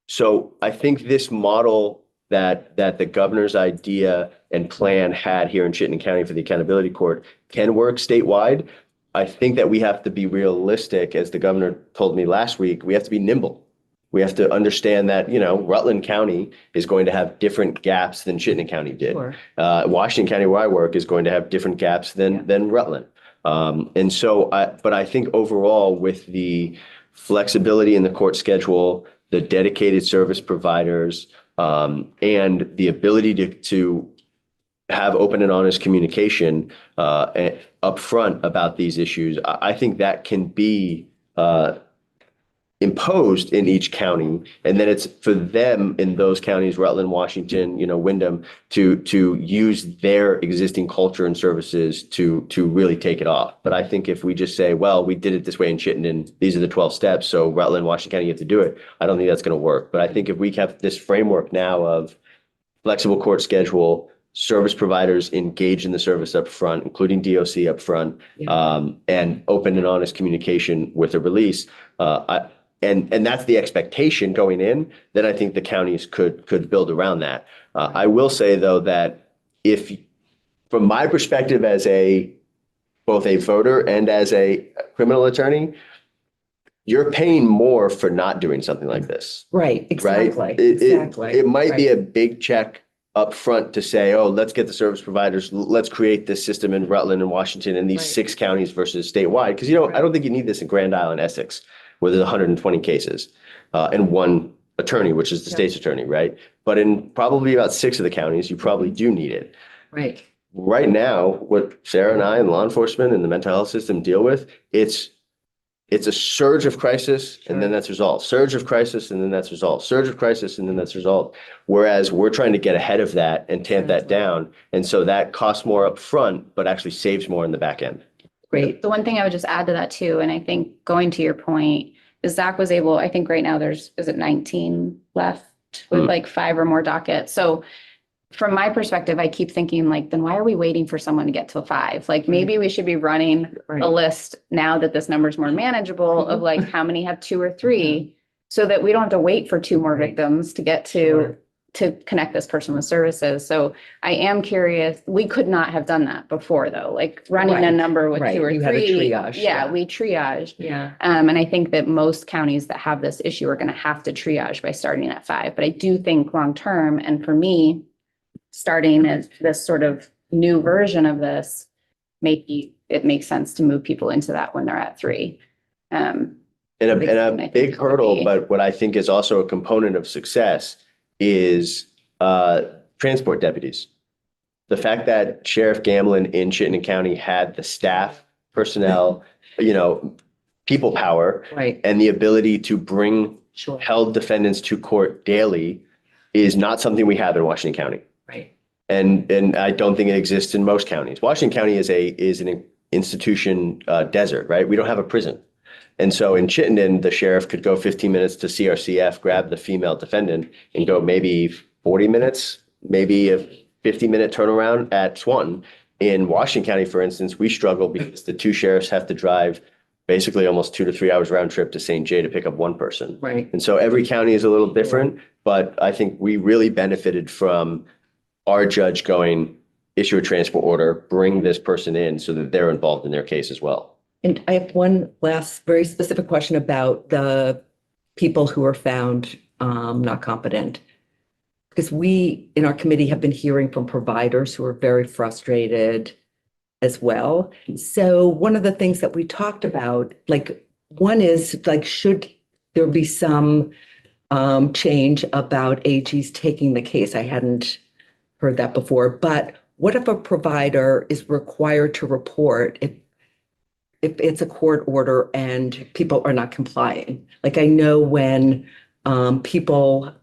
So I think this model that the governor's idea and plan had here in Chittenden County for the accountability court can work statewide. I think that we have to be realistic, as the governor told me last week, we have to be nimble. We have to understand that, Rutland County is going to have different gaps than Chittenden County did. Sure. Washington County, where I work, is going to have different gaps than Rutland. But I think overall, with the flexibility in the court schedule, the dedicated service providers, and the ability to have open and honest communication upfront about these issues, I think that can be imposed in each county, and then it's for them in those counties, Rutland, Washington, Wyndham, to use their existing culture and services to really take it off. But I think if we just say, well, we did it this way in Chittenden, these are the 12 steps, so Rutland, Washington County, you have to do it, I don't think that's going to work. But I think if we have this framework now of flexible court schedule, service providers engage in the service up front, including DOC up front, and open and honest communication with a release, and that's the expectation going in, then I think the counties could build around that. I will say, though, that if, from my perspective as both a voter and as a criminal attorney, you're paying more for not doing something like this. Right, exactly. Right? Exactly. It might be a big check up front to say, oh, let's get the service providers, let's create this system in Rutland and Washington and these 6 counties versus statewide. Because, I don't think you need this in Grand Isle and Essex, where there's 120 cases and one attorney, which is the state's attorney, right? But in probably about 6 of the counties, you probably do need it. Right. Right now, what Sarah and I and law enforcement and the mental health system deal with, it's a surge of crisis and then that's resolved. Surge of crisis and then that's resolved. Surge of crisis and then that's resolved. Whereas we're trying to get ahead of that and tamp that down. And so that costs more up front, but actually saves more in the back end. Great. The one thing I would just add to that too, and I think going to your point, is Zach was able, I think right now is it 19 left with like 5 or more dockets. So from my perspective, I keep thinking like, then why are we waiting for someone to get to 5? Like maybe we should be running a list now that this number is more manageable of like how many have 2 or 3, so that we don't have to wait for 2 more victims to get to connect this person with services. So I am curious, we could not have done that before though, like running a number with 2 or 3. You had a triage. Yeah, we triaged. Yeah. And I think that most counties that have this issue are going to have to triage by starting at 5. But I do think long term, and for me, starting as this sort of new version of this, maybe it makes sense to move people into that when they're at 3. And a big hurdle, but what I think is also a component of success is transport deputies. The fact that Sheriff Gamlin in Chittenden County had the staff, personnel, people power, and the ability to bring held defendants to court daily is not something we have in Washington County. Right. And I don't think it exists in most counties. Washington County is an institution desert, right? We don't have a prison. And so in Chittenden, the sheriff could go 15 minutes to CRCF, grab the female defendant, and go maybe 40 minutes, maybe a 50-minute turnaround at Swanton. In Washington County, for instance, we struggle because the 2 sheriffs have to drive basically almost 2 to 3 hours round trip to St. J to pick up 1 person. Right. And so every county is a little different, but I think we really benefited from our judge going, issue a transport order, bring this person in so that they're involved in their case as well. And I have one last very specific question about the people who are found not competent. Because we in our committee have been hearing from providers who are very frustrated as well. So one of the things that we talked about, like one is like, should there be some change about AGs taking the case? I hadn't heard that before, but what if a provider is required to report if if it's a court order and people are not complying. Like I know when people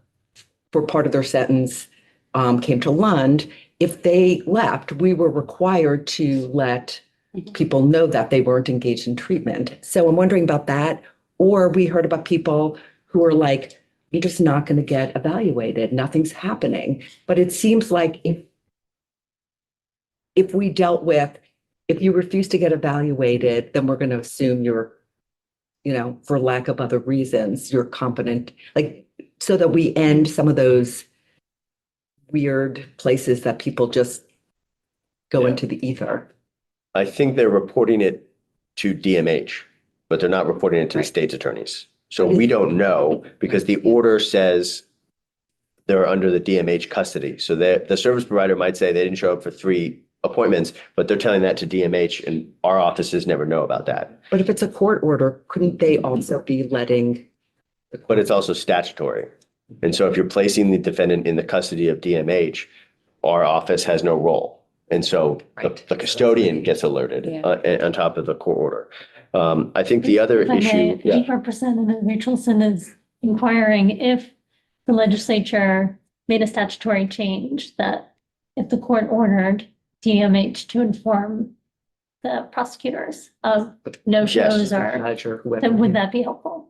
for part of their sentence came to Lund, if they left, we were required to let people know that they weren't engaged in treatment. So I'm wondering about that. Or we heard about people who are like, you're just not going to get evaluated. Nothing's happening. But it seems like if we dealt with, if you refuse to get evaluated, then we're going to assume you're, for lack of other reasons, you're competent, like, so that we end some of those weird places that people just go Yeah. into the ether. I think they're reporting it to DMH, but they're not reporting it to the Right. state's attorneys. So we don't know because the order says they're under the DMH custody. So the service provider might say they didn't show up for 3 appointments, but they're telling that to DMH and our offices never know about that. But if it's a court order, couldn't they also be letting? But it's also statutory. And so if you're placing the defendant in the custody of DMH, our office has no role. And so Right. the custodian gets alerted Yeah. on top of the court order. I think the other If I may, issue, yeah, Representative Rachelson is inquiring if the legislature made a statutory change that if the court ordered DMH to inform the prosecutors of no-shows or, Judge or whoever. then would that be helpful?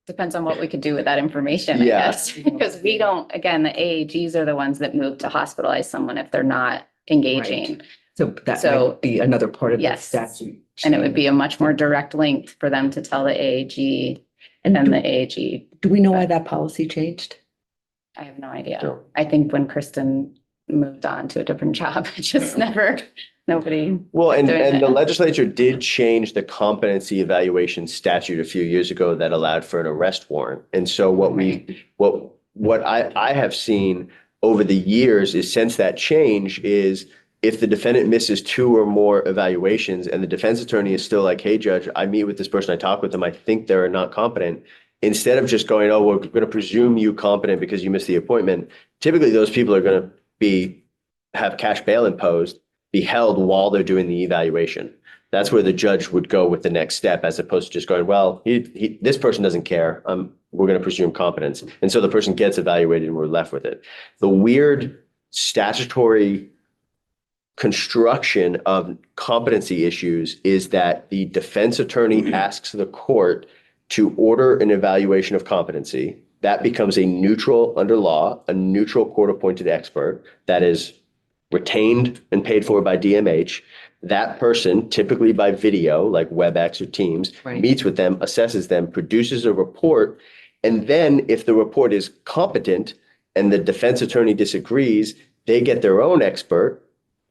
Depends on what we could do with that information, I Yeah. guess. Because we don't, again, the AAGs are the ones that move to hospitalize someone if they're not engaging. So that So- might be another part of the Yes. statute. And it would be a much more direct link for them to tell the AAG And than do, the AAG. do we know why that policy changed? I have no idea. No. I think when Kristen moved on to a different job, it just never, nobody. well, and doing the it. legislature did change the competency evaluation statute a few years ago that allowed for an arrest warrant. And so what I have seen over the years is since that change is if the defendant misses 2 or more evaluations and the defense attorney is still like, hey, judge, I meet with this person, I talk with them, I think they're not competent. Instead of just going, oh, we're going to presume you competent because you missed the appointment. Typically, those people are going to have cash bail imposed, be held while they're doing the evaluation. That's where the judge would go with the next step, as opposed to just going, well, this person doesn't care. We're going to presume competence. And so the person gets evaluated and we're left with it. The weird statutory construction of competency issues is that the defense attorney asks the court to order an evaluation of competency. That becomes a neutral under law, a neutral court-appointed expert that is retained and paid for by DMH. That person, typically by video, like WebEx or Teams, Right. meets with them, assesses them, produces a report. And then if the report is competent and the defense attorney disagrees, they get their own expert.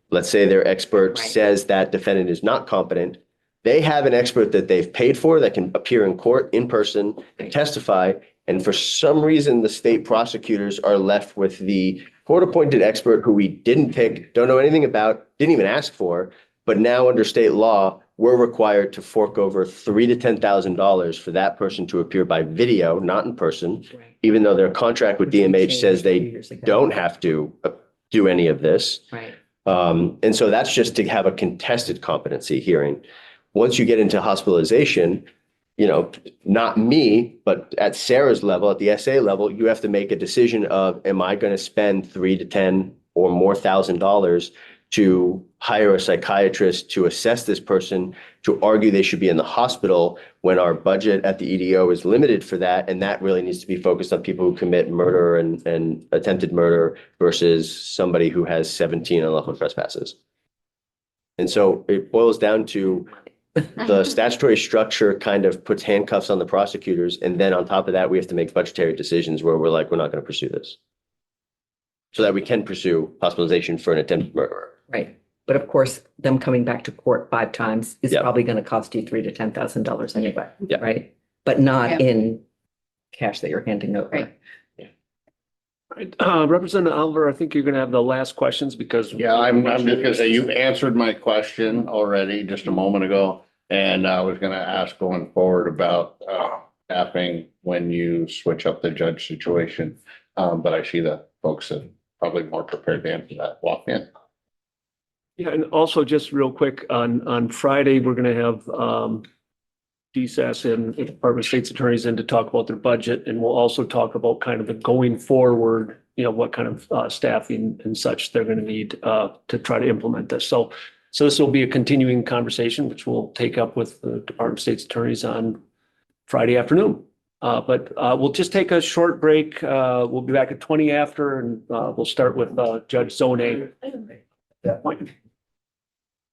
Let's say their expert Right. says that defendant is not competent. They have an expert that they've paid for that can appear in court in person and testify. And for some reason, the state prosecutors are left with the court-appointed expert who we didn't pick, don't know anything about, didn't even ask for. But now under state law, we're required to fork over $3,000 to $10,000 for that person to appear by video, not in person, even though their contract with DMH says they don't have to do any of this. Right. And so that's just to have a contested competency hearing. Once you get into hospitalization, not me, but at Sarah's level, at the SA level, you have to make a decision of, am I going to spend $3,000 to $10,000 or more to hire a psychiatrist to assess this person, to argue they should be in the hospital when our budget at the EDO is limited for that. And that really needs to be focused on people who commit murder and attempted murder versus somebody who has 17 unlawful trespasses. And so it boils down to the statutory structure kind of puts handcuffs on the prosecutors. And then on top of that, we have to make budgetary decisions where we're like, we're not going to pursue this. So that we can pursue hospitalization for an attempted murderer. Right. But of course, them coming back to court 5 times is Yeah. probably going to cost you $3,000 to $10,000 anyway. Yeah. Right. But not Yeah. in cash that you're handing over. Right. Right. Representative Oliver, I think you're going to have the last questions because. Yeah, I'm just gonna say, you answered my question already just a moment ago. And I was gonna ask going forward about staffing when you switch up the judge situation. But I see that folks are probably more prepared to answer that. Walk in. Yeah, and also just real quick, on Friday, we're gonna have DSAS and the Department of State's attorneys in to talk about their budget, and we'll also talk about kind of the going forward, what kind of staffing and such they're gonna need to try to implement this. So this will be a continuing conversation, which we'll take up with the Department of State's attorneys on Friday afternoon. But we'll just take a short break. We'll be back at 20 after, and we'll start with Judge Zone at that point.